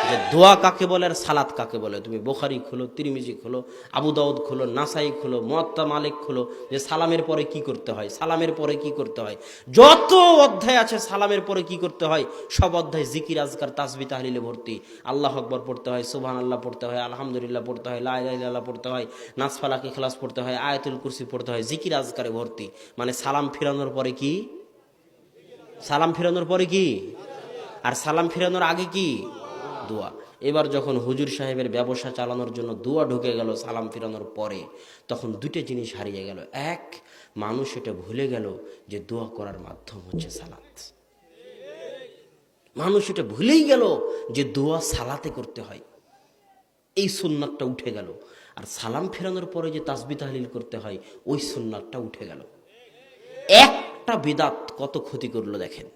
যে দোয়া কাকে বলে আর সালাত কাকে বলে। তুমি বুখারী খোলো, তিরমিজি খোলো, আবু দাউদ খোলো, নাসাই খোলো, মুয়াত্তা মালিক খোলো, যে সালামের পরে কি করতে হয়, সালামের পরে কি করতে হয়, যত অধ্যায় আছে সালামের পরে কি করতে হয়, সব অধ্যায় জিকির আজকার তাসবিহ তাহলিলে ভর্তি। আল্লাহু আকবার পড়তে হয়, সুবহানাল্লাহ পড়তে হয়, আলহামদুলিল্লাহ পড়তে হয়, লা ইলাহা ইল্লাল্লাহ পড়তে হয়, নাস ফালাক ইখলাস পড়তে হয়, আয়াতুল কুরসি পড়তে হয়, জিকির আজকারে ভর্তি। মানে সালাম ফিরানোর পরে কি, সালাম ফিরানোর পরে কি, আর সালাম ফিরানোর আগে কি, দোয়া। এবার যখন হুজুর সাহেবের ব্যবসা চালানোর জন্য দোয়া ঢুকে গেল সালাম ফিরানোর পরে, তখন দুটো জিনিস হারিয়ে গেল। এক, মানুষ এটা ভুলে গেল যে দোয়া করার মাধ্যম হচ্ছে সালাত। মানুষ এটা ভুলেই গেল যে দোয়া সালাতে করতে হয়, এই সুন্নাতটা উঠে গেল। আর সালাম ফেরানোর পরে যে তাসবিহ তাহলিল করতে হয়, ওই সুন্নাতটা উঠে গেল। একটা বিদাত কত ক্ষতি করলো দেখেন।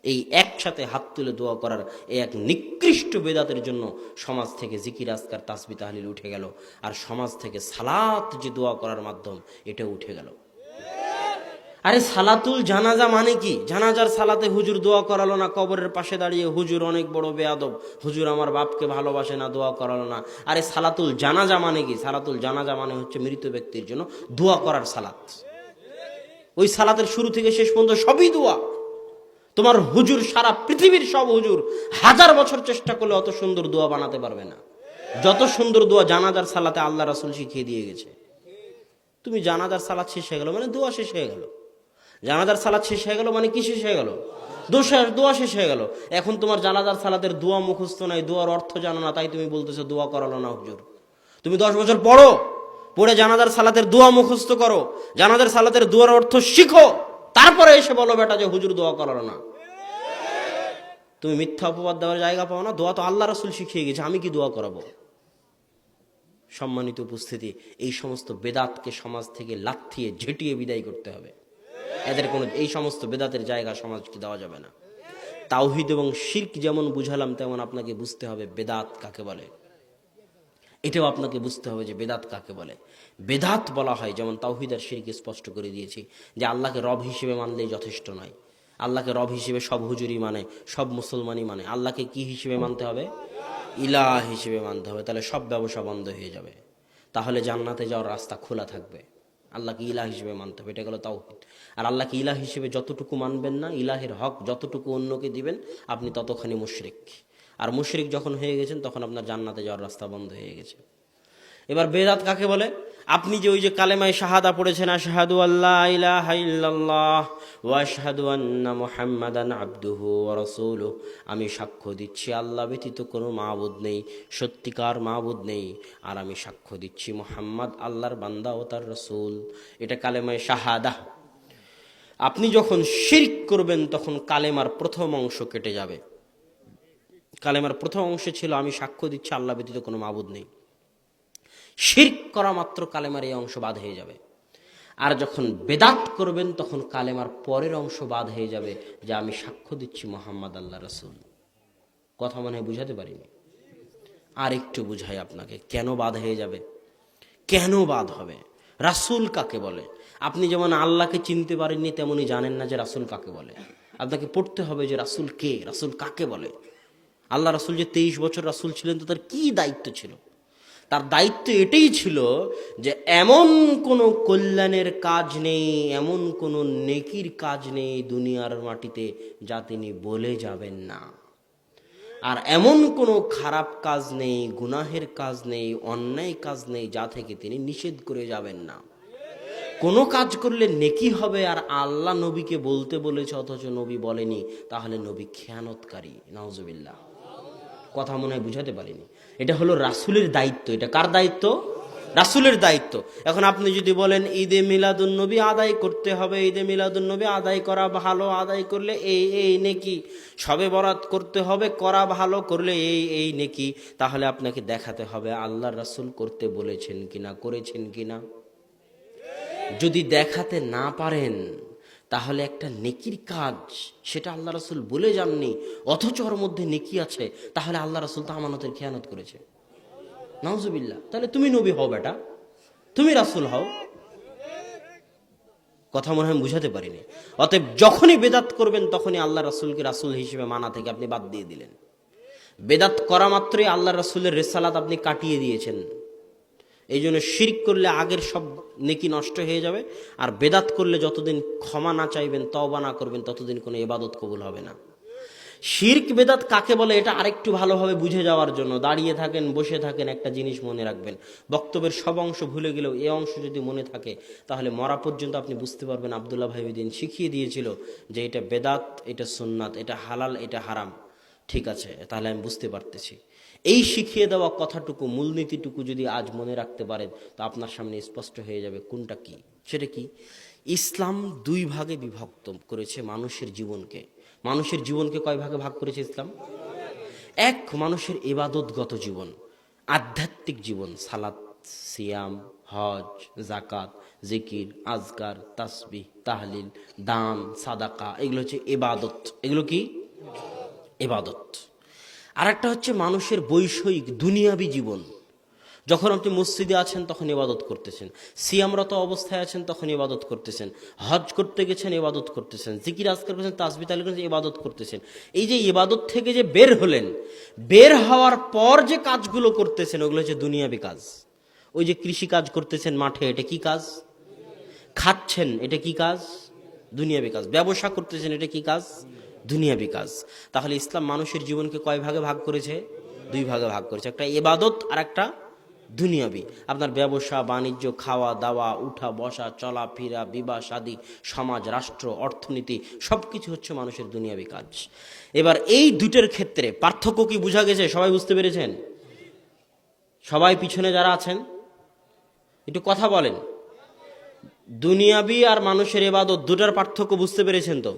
এই একসাথে হাত তুলে দোয়া করার এই এক নিকৃষ্ট বেদাতের জন্য সমাজ থেকে জিকির আজকার তাসবিহ তাহলিল উঠে গেল, আর সমাজ থেকে সালাত যে দোয়া করার মাধ্যম এটা উঠে গেল। আরে সালাতুল জানাজা মানে কি? জানাজার সালাতে হুজুর দোয়া করালো না, কবরের পাশে দাঁড়িয়ে হুজুর অনেক বড় বেয়াদব, হুজুর আমার বাপকে ভালোবাসে না, দোয়া করালো না। আরে সালাতুল জানাজা মানে কি? সালাতুল জানাজা মানে হচ্ছে মৃত ব্যক্তির জন্য দোয়া করার সালাত। ওই সালাতের শুরু থেকে শেষ পর্যন্ত সবই দোয়া। তোমার হুজুর, সারা পৃথিবীর সব হুজুর 1000 বছর চেষ্টা করলে অত সুন্দর দোয়া বানাতে পারবে না যত সুন্দর দোয়া জানাজার সালাতে আল্লাহ রাসূল শিখিয়ে দিয়ে গেছে। তুমি জানাজার সালাত শেষ হয়ে গেল মানে দোয়া শেষ হয়ে গেল। জানাজার সালাত শেষ হয়ে গেল মানে কি শেষ হয়ে গেল? দোয়া শেষ হয়ে গেল। এখন তোমার জানাজার সালাতের দোয়া মুখস্থ নাই, দোয়ার অর্থ জানো না, তাই তুমি বলতেছো দোয়া করালো না হুজুর। তুমি 10 বছর পড়ো, পড়ে জানাজার সালাতের দোয়া মুখস্থ করো, জানাজার সালাতের দোয়ার অর্থ শিখো, তারপরে এসে বলো বেটা যে হুজুর দোয়া করালো না। তুমি মিথ্যা অপবাদ দেওয়ার জায়গা পাও না। দোয়া তো আল্লাহ রাসূল শিখিয়ে গেছে, আমি কি দোয়া করাবো? সম্মানিত উপস্থিতি, এই সমস্ত বেদাতকে সমাজ থেকে লাথিয়ে ঝেঁটিয়ে বিদায় করতে হবে। এদের কোনো এই সমস্ত বেদাতের জায়গা সমাজকে দেওয়া যাবে না। তাওহীদ এবং শিরক যেমন বুঝালাম, তেমন আপনাকে বুঝতে হবে বেদাত কাকে বলে। এটাও আপনাকে বুঝতে হবে যে বেদাত কাকে বলে। বেদাত বলা হয়, যেমন তাওহীদ আর শিরকে স্পষ্ট করে দিয়েছি, যে আল্লাহকে রব হিসেবে মানলেই যথেষ্ট নয়। আল্লাহকে রব হিসেবে সব হুজুরই মানে, সব মুসলমানই মানে। আল্লাহকে কি হিসেবে মানতে হবে? ইলাহ হিসেবে মানতে হবে। তাহলে সব ব্যবসা বন্ধ হয়ে যাবে, তাহলে জান্নাতে যাওয়ার রাস্তা খোলা থাকবে। আল্লাহকে ইলাহ হিসেবে মানতে হবে, এটা গেল তাওহীদ। আর আল্লাহকে ইলাহ হিসেবে যতটুকু মানবেন না, ইলাহের হক যতটুকু অন্যকে দিবেন, আপনি ততখানি মুশরিক। আর মুশরিক যখন হয়ে গেছেন, তখন আপনার জান্নাতে যাওয়ার রাস্তা বন্ধ হয়ে গেছে। এবার বেদাত কাকে বলে? আপনি যে ওই যে কালেমায়ে শাহাদা পড়েছেন, আশহাদু আল্লা ইলাহা ইল্লাল্লাহ ওয়া আশহাদু আন্না মুহাম্মাদান আবদুহু ওয়া রাসূলুহু, আমি সাক্ষ্য দিচ্ছি আল্লাহ ব্যতীত কোনো মাবুদ নেই, সত্যিকার মাবুদ নেই, আর আমি সাক্ষ্য দিচ্ছি মুহাম্মদ আল্লাহর বান্দা ও তার রাসূল। এটা কালেমায়ে শাহাদা। আপনি যখন শিরক করবেন, তখন কালেমার প্রথম অংশ কেটে যাবে। কালেমার প্রথম অংশে ছিল আমি সাক্ষ্য দিচ্ছি আল্লাহ ব্যতীত কোনো মাবুদ নেই। শিরক করা মাত্র কালেমার এই অংশ বাদ হয়ে যাবে। আর যখন বেদাত করবেন, তখন কালেমার পরের অংশ বাদ হয়ে যাবে, যে আমি সাক্ষ্য দিচ্ছি মুহাম্মদ আল্লাহ রাসূল। কথা মনে হয় বুঝাতে পারিনি? আর একটু বুঝাই আপনাকে, কেন বাদ হয়ে যাবে, কেন বাদ হবে। রাসূল কাকে বলে? আপনি যেমন আল্লাহকে চিনতে পারেননি, তেমনি জানেন না যে রাসূল কাকে বলে। আপনাকে পড়তে হবে যে রাসূল কে, রাসূল কাকে বলে। আল্লাহ রাসূল যে 23 বছর রাসূল ছিলেন, তো তার কি দায়িত্ব ছিল? তার দায়িত্ব এটাই ছিল যে এমন কোনো কল্যাণের কাজ নেই, এমন কোনো নেকির কাজ নেই দুনিয়ার মাটিতে যা তিনি বলে যাবেন না। আর এমন কোনো খারাপ কাজ নেই, গুনাহের কাজ নেই, অন্যায় কাজ নেই যা থেকে তিনি নিষেধ করে যাবেন না। কোনো কাজ করলে নেকি হবে, আর আল্লাহ নবীকে বলতে বলেছে অথচ নবী বলেনি, তাহলে নবী খেয়ানতকারী। নাউজুবিল্লাহ। কথা মনে হয় বুঝাতে পারিনি। এটা হলো রাসূলের দায়িত্ব। এটা কার দায়িত্ব? রাসূলের দায়িত্ব। এখন আপনি যদি বলেন ঈদে মিলাদুন নবী আদায় করতে হবে, ঈদে মিলাদুন নবী আদায় করা ভালো, আদায় করলে এই নেকি, শবে বরাত করতে হবে, করা ভালো করলে এই নেকি, তাহলে আপনাকে দেখাতে হবে আল্লাহর রাসূল করতে বলেছেন কিনা, করেছেন কিনা। যদি দেখাতে না পারেন, তাহলে একটা নেকির কাজ, সেটা আল্লাহ রাসূল বলে যাননি, অথচ ওর মধ্যে নেকি আছে, তাহলে আল্লাহ রাসূল তো আমানতের খেয়ানত করেছে। নাউজুবিল্লাহ। তাহলে তুমি নবী হও বেটা, তুমি রাসূল হও। কথা মনে হয় আমি বুঝাতে পারিনি। অতএব যখনই বেদাত করবেন তখনই আল্লাহ রাসূলকে রাসূল হিসেবে মানা থেকে আপনি বাদ দিয়ে দিলেন। বেদাত করা মাত্রই আল্লাহ রাসূলের রিসালাত আপনি কাটিয়ে দিয়েছেন। এই জন্য শিরক করলে আগের সব নেকি নষ্ট হয়ে যাবে, আর বেদাত করলে যতদিন ক্ষমা না চাইবেন, তওবা না করবেন, ততদিন কোনো ইবাদত কবুল হবে না। শিরক বেদাত কাকে বলে এটা আরেকটু ভালোভাবে বুঝে যাওয়ার জন্য দাঁড়িয়ে থাকেন, বসে থাকেন, একটা জিনিস মনে রাখবেন, বক্তব্যের সব অংশ ভুলে গেলেও এই অংশ যদি মনে থাকে তাহলে মরা পর্যন্ত আপনি বুঝতে পারবেন। আব্দুল্লাহ ভাই ওই দিন শিখিয়ে দিয়েছিল যে এটা বেদাত, এটা সুন্নাত, এটা হালাল, এটা হারাম। ঠিক আছে, তাহলে আমি বুঝতে পারতেছি। এই শিখিয়ে দেওয়া কথাটুকু, মূলনীতিটুকু যদি আজ মনে রাখতে পারেন তো আপনার সামনে স্পষ্ট হয়ে যাবে কোনটা কি। সেটা কি? ইসলাম দুই ভাগে বিভক্ত করেছে মানুষের জীবনকে। মানুষের জীবনকে কয় ভাগে ভাগ করেছে ইসলাম? এক, মানুষের ইবাদতগত জীবন, আধ্যাত্মিক জীবন, সালাত, সিয়াম, হজ, জাকাত, জিকির, আজকার, তাসবিহ, তাহলিল, দান, সাদাকা, এগুলো হচ্ছে ইবাদত। এগুলো কি? ইবাদত। আর একটা হচ্ছে মানুষের বৈষয়িক দুনিয়াবি জীবন। যখন আপনি মসজিদে আছেন তখন ইবাদত করতেছেন, সিয়ামরত অবস্থায় আছেন তখন ইবাদত করতেছেন, হজ করতে গেছেন ইবাদত করতেছেন, জিকির আজকার করছেন, তাসবিহ তাহলিল করছেন, ইবাদত করতেছেন। এই যে ইবাদত থেকে যে বের হলেন, বের হওয়ার পর যে কাজগুলো করতেছেন ওগুলো হচ্ছে দুনিয়াবি কাজ। ওই যে কৃষি কাজ করতেছেন মাঠে, এটা কি কাজ? খাচ্ছেন, এটা কি কাজ? দুনিয়াবি কাজ। ব্যবসা করতেছেন, এটা কি কাজ? দুনিয়াবি কাজ। তাহলে ইসলাম মানুষের জীবনকে কয় ভাগে ভাগ করেছে? দুই ভাগে ভাগ করেছে, একটা ইবাদত আর একটা দুনিয়াবি। আপনার ব্যবসা বাণিজ্য, খাওয়া দাওয়া, উঠা বসা, চলাফেরা, বিবাহ শাদী, সমাজ, রাষ্ট্র, অর্থনীতি, সবকিছু হচ্ছে মানুষের দুনিয়াবি কাজ। এবার এই দুটোর ক্ষেত্রে পার্থক্য কি বোঝা গেছে? সবাই বুঝতে পেরেছেন? সবাই পিছনে যারা আছেন একটু কথা বলেন। দুনিয়াবি আর মানুষের ইবাদত দুটার পার্থক্য বুঝতে পেরেছেন তো?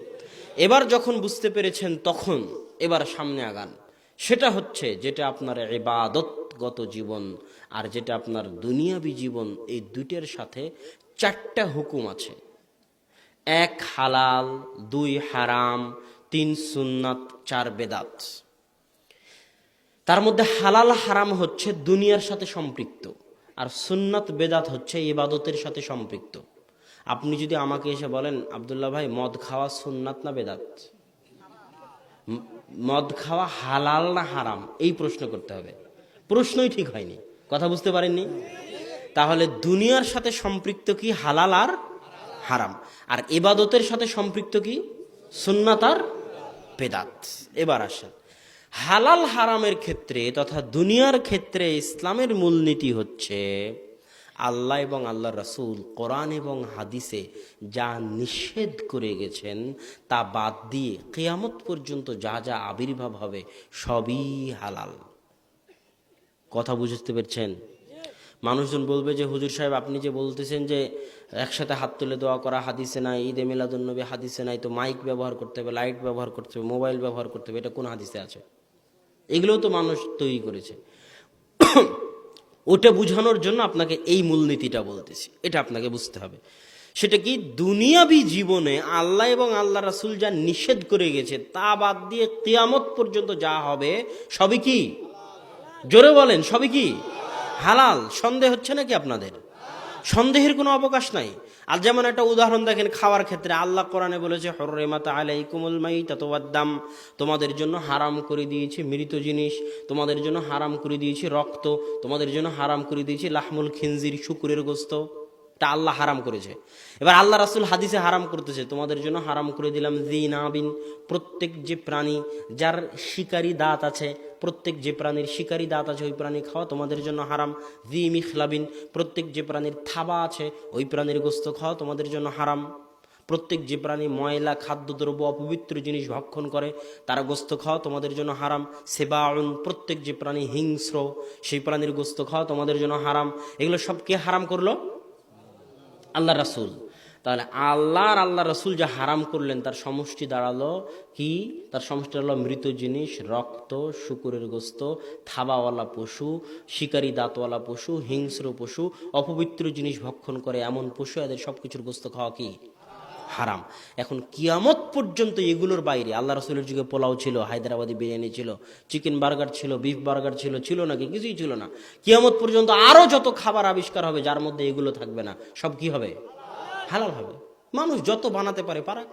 এবার যখন বুঝতে পেরেছেন তখন এবার সামনে আগান। সেটা হচ্ছে যেটা আপনার ইবাদতগত জীবন আর যেটা আপনার দুনিয়াবি জীবন, এই দুইটার সাথে চারটা হুকুম আছে। এক হালাল, দুই হারাম, তিন সুন্নাত, চার বেদাত। তার মধ্যে হালাল হারাম হচ্ছে দুনিয়ার সাথে সম্পৃক্ত, আর সুন্নাত বেদাত হচ্ছে ইবাদতের সাথে সম্পৃক্ত। আপনি যদি আমাকে এসে বলেন, আব্দুল্লাহ ভাই মদ খাওয়া সুন্নাত না বেদাত, মদ খাওয়া হালাল না হারাম, এই প্রশ্ন করতে হবে। প্রশ্নই ঠিক হয়নি, কথা বুঝতে পারেননি? তাহলে দুনিয়ার সাথে সম্পৃক্ত কি? হালাল আর হারাম। আর ইবাদতের সাথে সম্পৃক্ত কি? সুন্নাত আর বেদাত। এবার আসেন হালাল হারামের ক্ষেত্রে তথা দুনিয়ার ক্ষেত্রে ইসলামের মূলনীতি হচ্ছে আল্লাহ এবং আল্লাহ রাসূল কোরআন এবং হাদিসে যা নিষেধ করে গেছেন তা বাদ দিয়ে কিয়ামত পর্যন্ত যা যা আবির্ভাব হবে সবই হালাল। কথা বুঝতে পেরেছেন? মানুষজন বলবে যে হুজুর সাহেব আপনি যে বলতেছেন যে একসাথে হাত তুলে দোয়া করা হাদিসে নাই, ঈদে মিলাদুন্নবী হাদিসে নাই, তো মাইক ব্যবহার করতে হবে, লাইট ব্যবহার করতে হবে, মোবাইল ব্যবহার করতে হবে, এটা কোন হাদিসে আছে? এগুলোও তো মানুষ তৈরি করেছে। ওটা বুঝানোর জন্য আপনাকে এই মূলনীতিটা বলতেছি, এটা আপনাকে বুঝতে হবে। সেটা কি? দুনিয়াবি জীবনে আল্লাহ এবং আল্লাহ রাসূল যা নিষেধ করে গেছে তা বাদ দিয়ে কিয়ামত পর্যন্ত যা হবে সবই কি? জোরে বলেন, সবই কি? হালাল। সন্দেহ হচ্ছে নাকি আপনাদের? সন্দেহের কোনো অবকাশ নাই। আর যেমন একটা উদাহরণ দেখেন, খাওয়ার ক্ষেত্রে আল্লাহ কোরআনে বলেছে হুররিমাত আলাইকুমুল মাইতাতু ওয়াদ-দাম, তোমাদের জন্য হারাম করে দিয়েছি মৃত জিনিস, তোমাদের জন্য হারাম করে দিয়েছি রক্ত, তোমাদের জন্য হারাম করে দিয়েছি লাহমুল খিনজির, শুকুরের গোশত। এটা আল্লাহ হারাম করেছে। এবার আল্লাহ রাসূল হাদিসে হারাম করতেছে, তোমাদের জন্য হারাম করে দিলাম যিনাবিন, প্রত্যেক যে প্রাণী যার শিকারী দাঁত আছে, প্রত্যেক যে প্রাণীর শিকারী দাঁত আছে ওই প্রাণী খাওয়া তোমাদের জন্য হারাম। জি মিখলাবিন, প্রত্যেক যে প্রাণীর থাবা আছে ওই প্রাণীর গোশত খাওয়া তোমাদের জন্য হারাম। প্রত্যেক যে প্রাণী ময়লা খাদ্যদ্রব্য অপবিত্র জিনিস ভক্ষণ করে তারা গোশত খাওয়া তোমাদের জন্য হারাম। সেবাউন, প্রত্যেক যে প্রাণী হিংস্র সেই প্রাণীর গোশত খাওয়া তোমাদের জন্য হারাম। এগুলো সব কে হারাম করলো? আল্লাহ রাসূল। তাহলে আল্লাহ আর আল্লাহ রাসূল যা হারাম করলেন তার সমষ্টি দাঁড়ালো কি? তার সমষ্টি দাঁড়ালো মৃত জিনিস, রক্ত, শুকুরের গোশত, থাবাওয়ালা পশু, শিকারী দাঁতওয়ালা পশু, হিংস্র পশু, অপবিত্র জিনিস ভক্ষণ করে এমন পশু, এদের সবকিছুর গোশত খাওয়া কি? হারাম। এখন কিয়ামত পর্যন্ত এগুলোর বাইরে, আল্লাহ রাসূলের যুগে পোলাও ছিল, হায়দ্রাবাদি বিরিয়ানি ছিল, চিকেন বার্গার ছিল, বিফ বার্গার ছিল, ছিল নাকি? কিছুই ছিল না। কিয়ামত পর্যন্ত আরো যত খাবার আবিষ্কার হবে যার মধ্যে এগুলো থাকবে না, সব কি হবে? হালাল হবে। মানুষ যত বানাতে পারে পারাক,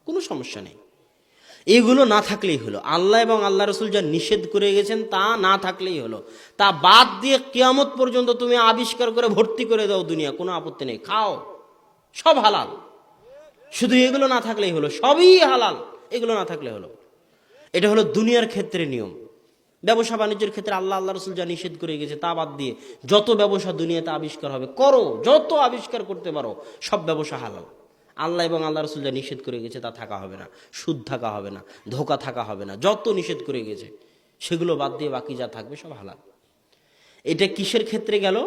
কোনো সমস্যা নেই। এগুলো না থাকলেই হলো। আল্লাহ এবং আল্লাহ রসুল যা নিষেধ করে গেছেন তা না থাকলেই হলো। তা বাদ দিয়ে কিয়ামত পর্যন্ত তুমি আবিষ্কার করে ভর্তি করে দাও দুনিয়া, কোনো আপত্তি নেই, খাও, সব হালাল। শুধু এগুলো না থাকলেই হলো, সবই হালাল, এগুলো না থাকলে হলো। এটা হলো দুনিয়ার ক্ষেত্রে নিয়ম। ব্যবসা বাণিজ্যের ক্ষেত্রে আল্লাহ আল্লাহ রসুল যা নিষেধ করে গেছে তা বাদ দিয়ে যত ব্যবসা দুনিয়াতে আবিষ্কার হবে করো, যত আবিষ্কার করতে পারো, সব ব্যবসা হালাল। আল্লাহ এবং আল্লাহ রসুল যা নিষেধ করে গেছে তা থাকা হবে না, সুদ থাকা হবে না, ধোকা থাকা হবে না, যত নিষেধ করে গেছে সেগুলো বাদ দিয়ে বাকি যা থাকবে সব হালাল। এটা কিসের ক্ষেত্রে গেল?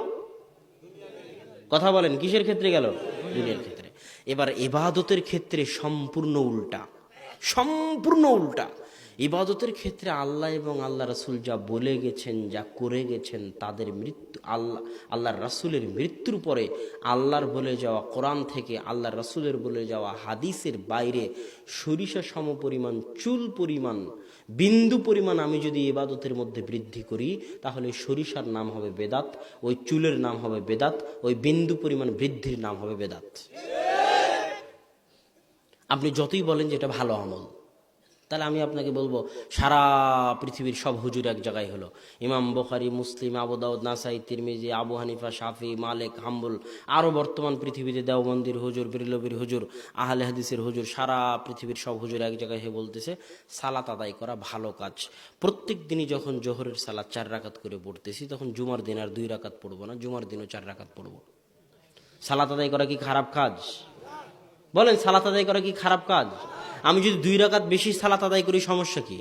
কথা বলেন, কিসের ক্ষেত্রে গেল? দুনিয়ার ক্ষেত্রে। এবার ইবাদতের ক্ষেত্রে সম্পূর্ণ উল্টা, সম্পূর্ণ উল্টা। ইবাদতের ক্ষেত্রে আল্লাহ এবং আল্লাহ রাসূল যা বলে গেছেন, যা করে গেছেন, তাদের মৃত্যু, আল্লাহর রাসূলের মৃত্যুর পরে আল্লাহর বলে যাওয়া কোরআন থেকে, আল্লাহর রাসূলের বলে যাওয়া হাদিসের বাইরে সরিষা সম পরিমাণ, চুল পরিমাণ, বিন্দু পরিমাণ আমি যদি ইবাদতের মধ্যে বৃদ্ধি করি, তাহলে সরিষার নাম হবে বেদাত, ওই চুলের নাম হবে বেদাত, ওই বিন্দু পরিমাণ বৃদ্ধির নাম হবে বেদাত। আপনি যতই বলেন যে এটা ভালো আমল, তাহলে আমি আপনাকে বলবো সারা পৃথিবীর সব হুজুর এক জায়গায় হলো। ইমাম বুখারী, মুসলিম, আবু দাউদ, নাসাই, তিরমিজি, আবু হানিফা, শাফি, মালিক, হাম্বল, আরও বর্তমান পৃথিবীতে দেওবন্দির হুজুর, বিরলবির হুজুর, আহলে হাদিসের হুজুর, সারা পৃথিবীর সব হুজুর এক জায়গায় হয়ে বলতেছে সালাত আদায় করা ভালো কাজ। প্রত্যেক দিনই যখন জোহরের সালাত 4 রাকাত করে পড়তেছি, তখন জুমার দিন আর 2 রাকাত পড়বো না, জুমার দিনও 4 রাকাত পড়বো। সালাত আদায় করা কি খারাপ কাজ? বলেন, সালাত আদায় করা কি খারাপ কাজ? আমি যদি 2 রাকাত বেশি সালাত আদায় করি, সমস্যা কি?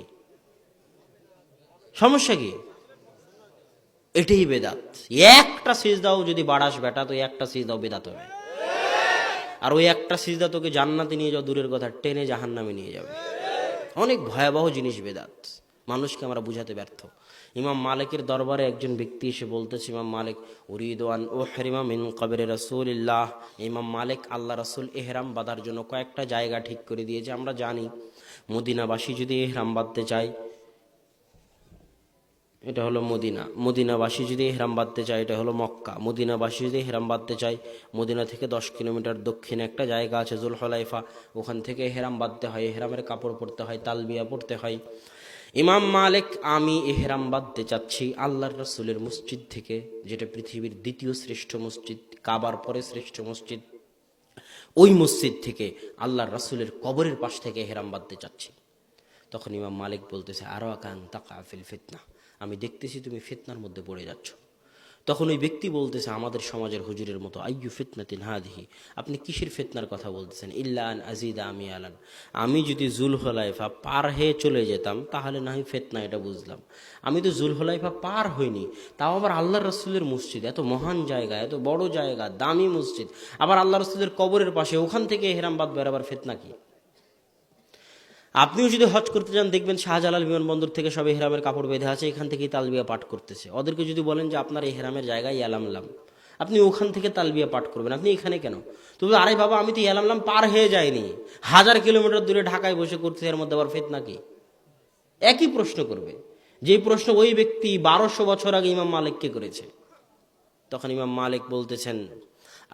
সমস্যা কি? এটাই বেদাত। একটা সিজদাও যদি বাড়াস বেটা, তো একটা সিজদাও বেদাত হবে। আর ওই একটা সিজদা তোকে জান্নাতে নিয়ে যাও দূরের কথা, টেনে জাহান্নামে নিয়ে যাবে। অনেক ভয়াবহ জিনিস বেদাত, মানুষকে আমরা বুঝাতে ব্যর্থ। ইমাম মালিকের দরবারে একজন ব্যক্তি এসে বলতেছে, ইমাম মালিক, উরিদু আন উহরিমা মিন কবরি রাসূলিল্লাহ। ইমাম মালিক আল্লাহ রাসূল ইহরাম বাঁধার জন্য কয়েকটা জায়গা ঠিক করে দিয়েছে। আমরা জানি মদিনাবাসী যদি ইহরাম বাঁধতে চায়, এটা হলো মদিনা, মদিনাবাসী যদি ইহরাম বাঁধতে চায় এটা হলো মক্কা, মদিনাবাসী যদি ইহরাম বাঁধতে চায়, মদিনা থেকে 10 কিলোমিটার দক্ষিণে একটা জায়গা আছে জুলহুলাইফা, ওখান থেকে ইহরাম বাঁধতে হয়, ইহরামের কাপড় পরতে হয়, তালবিয়া পড়তে হয়। ইমাম মালিক, আমি ইহরাম বাঁধতে চাচ্ছি আল্লাহর রাসূলের মসজিদ থেকে, যেটা পৃথিবীর দ্বিতীয় শ্রেষ্ঠ মসজিদ, কাবার পরে শ্রেষ্ঠ মসজিদ, ওই মসজিদ থেকে আল্লাহর রাসূলের কবরের পাশ থেকে ইহরাম বাঁধতে চাচ্ছি। তখন ইমাম মালিক বলতেছে, আরো আকান তাকা ফিল ফিতনা, আমি দেখতেছি তুমি ফিতনার মধ্যে পড়ে যাচ্ছ। তখন ওই ব্যক্তি বলতেছে, আমাদের সমাজের হুজুরের মতো, আইয়ু ফিতনাতিন হাদিহি, আপনি কিসের ফিতনার কথা বলতেছেন? ইল্লা আন আজিদা আমি আলান, আমি যদি জুলহুলাইফা পার হয়ে চলে যেতাম তাহলে না হয় ফিতনা, এটা বুঝলাম। আমি তো জুলহুলাইফা পার হইনি, তাও আবার আল্লাহর রাসূলের মসজিদ, এত মহান জায়গা, এত বড় জায়গা, দামি মসজিদ, আবার আল্লাহর রাসূলের কবরের পাশে, ওখান থেকে ইহরাম বাঁধবে, আবার ফিতনা কি? আপনিও যদি হজ করতে যান, দেখবেন শাহজালাল বিমানবন্দর থেকে সব ইহরামের কাপড় বেঁধে আছে, এখান থেকেই তালবিয়া পাঠ করতেছে। ওদেরকে যদি বলেন যে আপনার ইহরামের জায়গায় ইয়ালামলাম, আপনি ওখান থেকে তালবিয়া পাঠ করবেন, আপনি এখানে কেন? তুমি, আরে বাবা, আমি তো ইয়ালামলাম পার হয়ে যাইনি, 1000 কিলোমিটার দূরে ঢাকায় বসে করতেছে, এর মধ্যে আবার ফিতনা কি? একই প্রশ্ন করবে, যে প্রশ্ন ওই ব্যক্তি 1200 বছর আগে ইমাম মালিককে করেছে। তখন ইমাম মালিক বলতেছেন,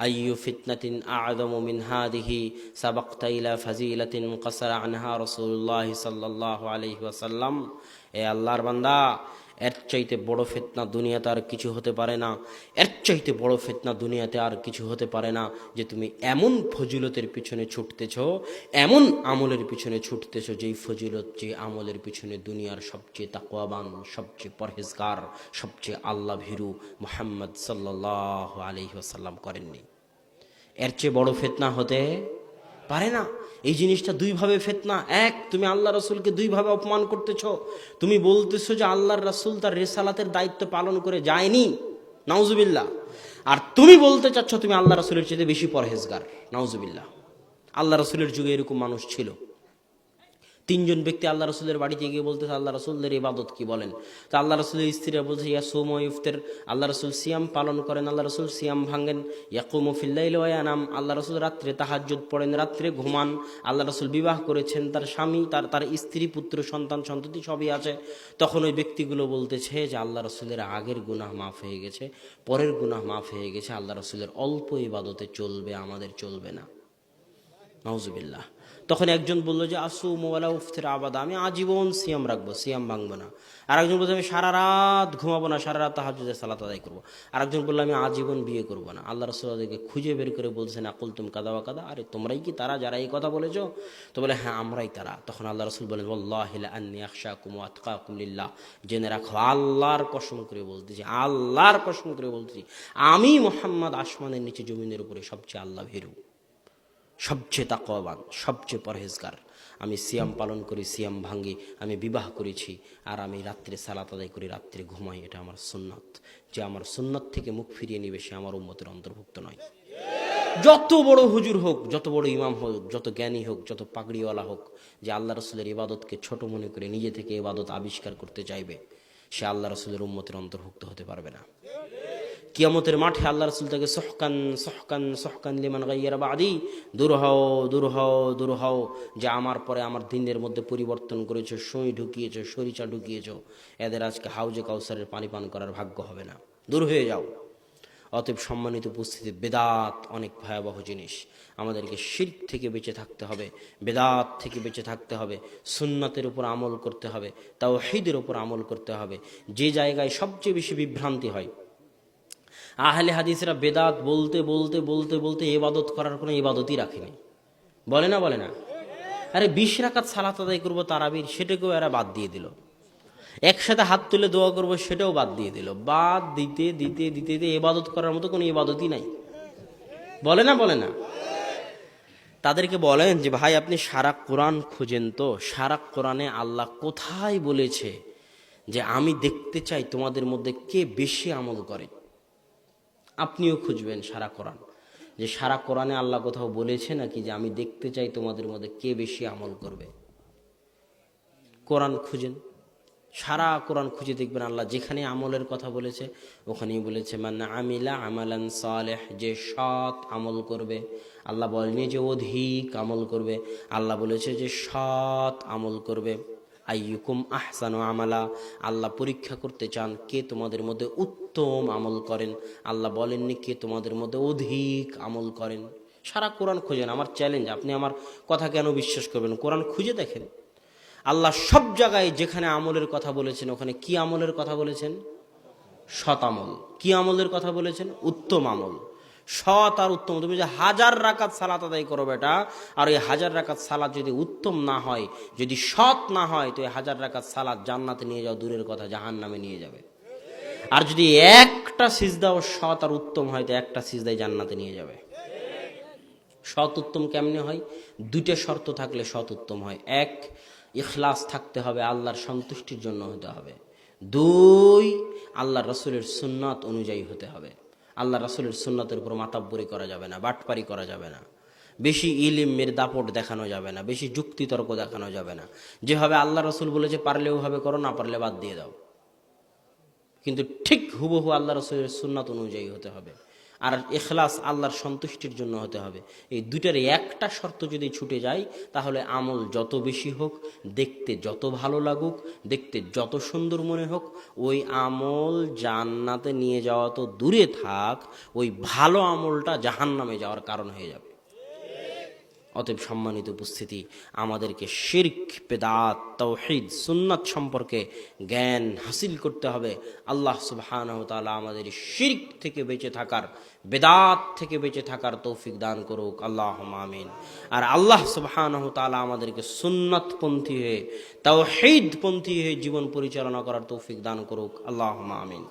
আইয়ু ফিতনাতিন আ'যামু মিন হাদিহি সাবাকতা ইলা ফাজিলাতিন কাসারা আনহা রাসূলুল্লাহ সাল্লাল্লাহু আলাইহি ওয়াসাল্লাম। এ আল্লাহর বান্দা, এর চাইতে বড় ফিতনা দুনিয়াতে আর কিছু হতে পারে না, এর চাইতে বড় ফিতনা দুনিয়াতে আর কিছু হতে পারে না, যে তুমি এমন ফজিলতের পিছনে ছুটতেছ, এমন আমলের পিছনে ছুটতেছ, যেই ফজিলত, যে আমলের পিছনে দুনিয়ার সবচেয়ে তাকওয়াবান, সবচেয়ে পরহেজগার, সবচেয়ে আল্লাহ ভীরু মুহাম্মদ সাল্লাল্লাহু আলাইহি ওয়াসাল্লাম করেননি। এর চেয়ে বড় ফিতনা হতে পারে না। এই জিনিসটা দুইভাবে ফিতনা। এক, তুমি আল্লাহ রাসূলকে দুইভাবে অপমান করতেছো। তুমি বলতেছো যে আল্লাহর রাসূল তার রিসালাতের দায়িত্ব পালন করে যায়নি, নাউজুবিল্লাহ। আর তুমি বলতে চাচ্ছ তুমি আল্লাহ রাসূলের চেয়ে বেশি পরহেজগার, নাউজুবিল্লাহ। আল্লাহ রাসূলের যুগে এরকম মানুষ ছিল। তিনজন ব্যক্তি আল্লাহ রসুলের বাড়িতে গিয়ে বলতেছে, আল্লাহ রসুলের ইবাদত কি বলেন? তো আল্লাহ রসুলের স্ত্রীরা বলছে, ইয়া সুম ইফতের, আল্লাহ রসুল সিয়াম পালন করেন, আল্লাহ রসুল সিয়াম ভাঙেন। ইয়াকুমু ফিল্লাইল ওয়া ইয়ানাম, আল্লাহ রসুল রাত্রে তাহাজ্জুদ পড়েন, রাত্রে ঘুমান। আল্লাহ রসুল বিবাহ করেছেন, তার স্বামী, তার স্ত্রী, পুত্র, সন্তান, সন্ততি সবই আছে। তখন ওই ব্যক্তিগুলো বলতেছে যে আল্লাহ রসুলের আগের গুনাহ মাফ হয়ে গেছে, পরের গুনাহ মাফ হয়ে গেছে, আল্লাহ রসুলের অল্প ইবাদতে চলবে, আমাদের চলবে না। নাউজুবিল্লাহ। তখন একজন বললো যে আসুম ওয়ালা উফতির আবাদা, আমি আজীবন সিয়াম রাখবো, সিয়াম ভাঙবো না। আর একজন বলছে আমি সারা রাত ঘুমাবো না, সারা রাত তাহাজ্জুদের সালাত আদায় করবো। আর একজন বললো আমি আজীবন বিয়ে করবো না। আল্লাহ রাসূল তাদেরকে খুঁজে বের করে বলছেন, আকুল তুম কাদা ওয়া কাদা, আরে তোমরাই কি তারা যারা এই কথা বলেছো? তো বলে হ্যাঁ আমরাই তারা। তখন আল্লাহ রাসূল বলেন, ওয়াল্লাহি লা আন্নী আখশাকুম ওয়া আতকাকুম লিল্লাহ, জেনে রাখো আল্লাহর কসম করে বলতেছি, আল্লাহর কসম করে বলতেছি, আমি মুহাম্মদ আসমানের নিচে জমিনের উপরে সবচেয়ে আল্লাহ ভীরু, সবচেয়ে তাকওয়াবান, সবচেয়ে পরহেজগার। আমি সিয়াম পালন করি, সিয়াম ভাঙ্গি, আমি বিবাহ করেছি, আর আমি রাত্রে সালাত আদায় করি, রাত্রে ঘুমাই। এটা আমার সুন্নাত। যে আমার সুন্নাত থেকে মুখ ফিরিয়ে নিবে সে আমার উম্মতের অন্তর্ভুক্ত নয়। যত বড় হুজুর হোক, যত বড় ইমাম হোক, যত জ্ঞানী হোক, যত পাগড়িওয়ালা হোক, যে আল্লাহ রসুলের ইবাদতকে ছোট মনে করে নিজে থেকে ইবাদত আবিষ্কার করতে চাইবে, সে আল্লাহ রসুলের উম্মতের অন্তর্ভুক্ত হতে পারবে না। কিয়ামতের মাঠে আল্লাহ রাসূল তাকে সহকান সহকান সহকান লিমান গায়্যারা বাদি, দূর হও, দূর হও, দূর হও, যে আমার পরে আমার দিনের মধ্যে পরিবর্তন করেছো, সই ঢুকিয়েছো, সরিচা ঢুকিয়েছো, এদের আজকে হাউজে কাউসারের পানি পান করার ভাগ্য হবে না, দূর হয়ে যাও। অতএব সম্মানিত উপস্থিতি, বেদাত অনেক ভয়াবহ জিনিস। আমাদেরকে শিরক থেকে বেঁচে থাকতে হবে, বেদাত থেকে বেঁচে থাকতে হবে, সুন্নাতের উপর আমল করতে হবে, তাওহীদের উপর আমল করতে হবে। যে জায়গায় সবচেয়ে বেশি বিভ্রান্তি হয়, আহলে হাদিসরা বেদাত বলতে বলতে বলতে বলতে ইবাদত করার কোনো ইবাদতই রাখেনি। বলে না, বলে না? আরে 20 রাকাত সালাত আদায় করবো তারাবির, সেটাকেও এরা বাদ দিয়ে দিল। একসাথে হাত তুলে দোয়া করবো, সেটাও বাদ দিয়ে দিল। বাদ দিতে দিতে দিতে দিতে ইবাদত করার মতো কোনো ইবাদতই নাই। বলে না, বলে না? তাদেরকে বলেন যে ভাই আপনি সারা কোরআন খুঁজেন তো, সারা কোরআনে আল্লাহ কোথায় বলেছে যে আমি দেখতে চাই তোমাদের মধ্যে কে বেশি আমল করে? আপনিও খুঁজবেন সারা কোরআন, যে সারা কোরআনে আল্লাহ কোথাও বলেছে নাকি যে আমি দেখতে চাই তোমাদের মধ্যে কে বেশি আমল করবে? কোরআন খুঁজেন, সারা কোরআন খুঁজে দেখবেন আল্লাহ যেখানে আমলের কথা বলেছে ওখানেই বলেছে মান আমিলা আমালান সালেহ, যে সৎ আমল করবে। আল্লাহ বলেনি যে অধিক আমল করবে, আল্লাহ বলেছে যে সৎ আমল করবে। আইয়ুকুম আহসানু আমালা, আল্লাহ পরীক্ষা করতে চান কে তোমাদের মধ্যে উত্তম আমল করেন। আল্লাহ বলেননি কে তোমাদের মধ্যে অধিক আমল করেন। সারা কোরআন খুঁজেন। আমার চ্যালেঞ্জ, আপনি আমার কথা কেন বিশ্বাস করবেন? কোরআন খুঁজে দেখেন। আল্লাহ সব জায়গায় যেখানে আমলের কথা বলেছেন ওখানে কি আমলের কথা বলেছেন? সৎ আমল। কি আমলের কথা বলেছেন? উত্তম আমল। সৎ আর উত্তম। তুমি যে 1000 রাকাত সালাত আদায় করো বেটা, আর ওই 1000 রাকাত সালাত যদি উত্তম না হয়, যদি সৎ না হয়, তো এই 1000 রাকাত সালাত জান্নাতে নিয়ে যাও দূরের কথা, জাহান্নামে নিয়ে যাবে। আর যদি একটা সিজদাও সৎ আর উত্তম হয়, তো একটা সিজদাই জান্নাতে নিয়ে যাবে। সৎ উত্তম কেমনে হয়? 2টা শর্ত থাকলে সৎ উত্তম হয়। 1, ইখলাস থাকতে হবে, আল্লাহর সন্তুষ্টির জন্য হতে হবে। 2, আল্লাহ রসুলের সুন্নাত অনুযায়ী হতে হবে। আল্লাহ রসুলের সুন্নাতের উপর মাতাব্বরি করা যাবে না, বাটপারি করা যাবে না, বেশি ইলমের দাপট দেখানো যাবে না, বেশি যুক্তিতর্ক দেখানো যাবে না। যেভাবে আল্লাহ রসুল বলেছে পারলে ওভাবে করো, না পারলে বাদ দিয়ে দাও। কিন্তু ঠিক হুবহু আল্লাহ রসুলের সুন্নাত অনুযায়ী হতে হবে। আর ইখলাস আল্লাহর সন্তুষ্টির জন্য হতে হবে। এই দুটার একটা শর্ত যদি ছুটে যায়, তাহলে আমল যত বেশি হোক, দেখতে যত ভালো লাগুক, দেখতে যত সুন্দর মনে হোক, ওই আমল জান্নাতে নিয়ে যাওয়া তো দূরে থাক, ওই ভালো আমলটা জাহান্নামে যাওয়ার কারণ হয়ে যাবে। অতএব সম্মানিত উপস্থিতি, আমাদেরকে শিরক, বেদাত, তাওহীদ, সুন্নাত সম্পর্কে জ্ঞান হাসিল করতে হবে। আল্লাহ সুবহানাহু ওয়া তাআলা আমাদের শিরক থেকে বেঁচে থাকার, বেদাত থেকে বেঁচে থাকার তৌফিক দান করুক, আল্লাহুম্মা আমিন। আর আল্লাহ সুবহানাহু ওয়া তাআলা আমাদেরকে সুন্নাতপন্থী হয়ে, তাওহীদপন্থী হয়ে জীবন পরিচালনা করার তৌফিক দান করুক, আল্লাহুম্মা আমিন।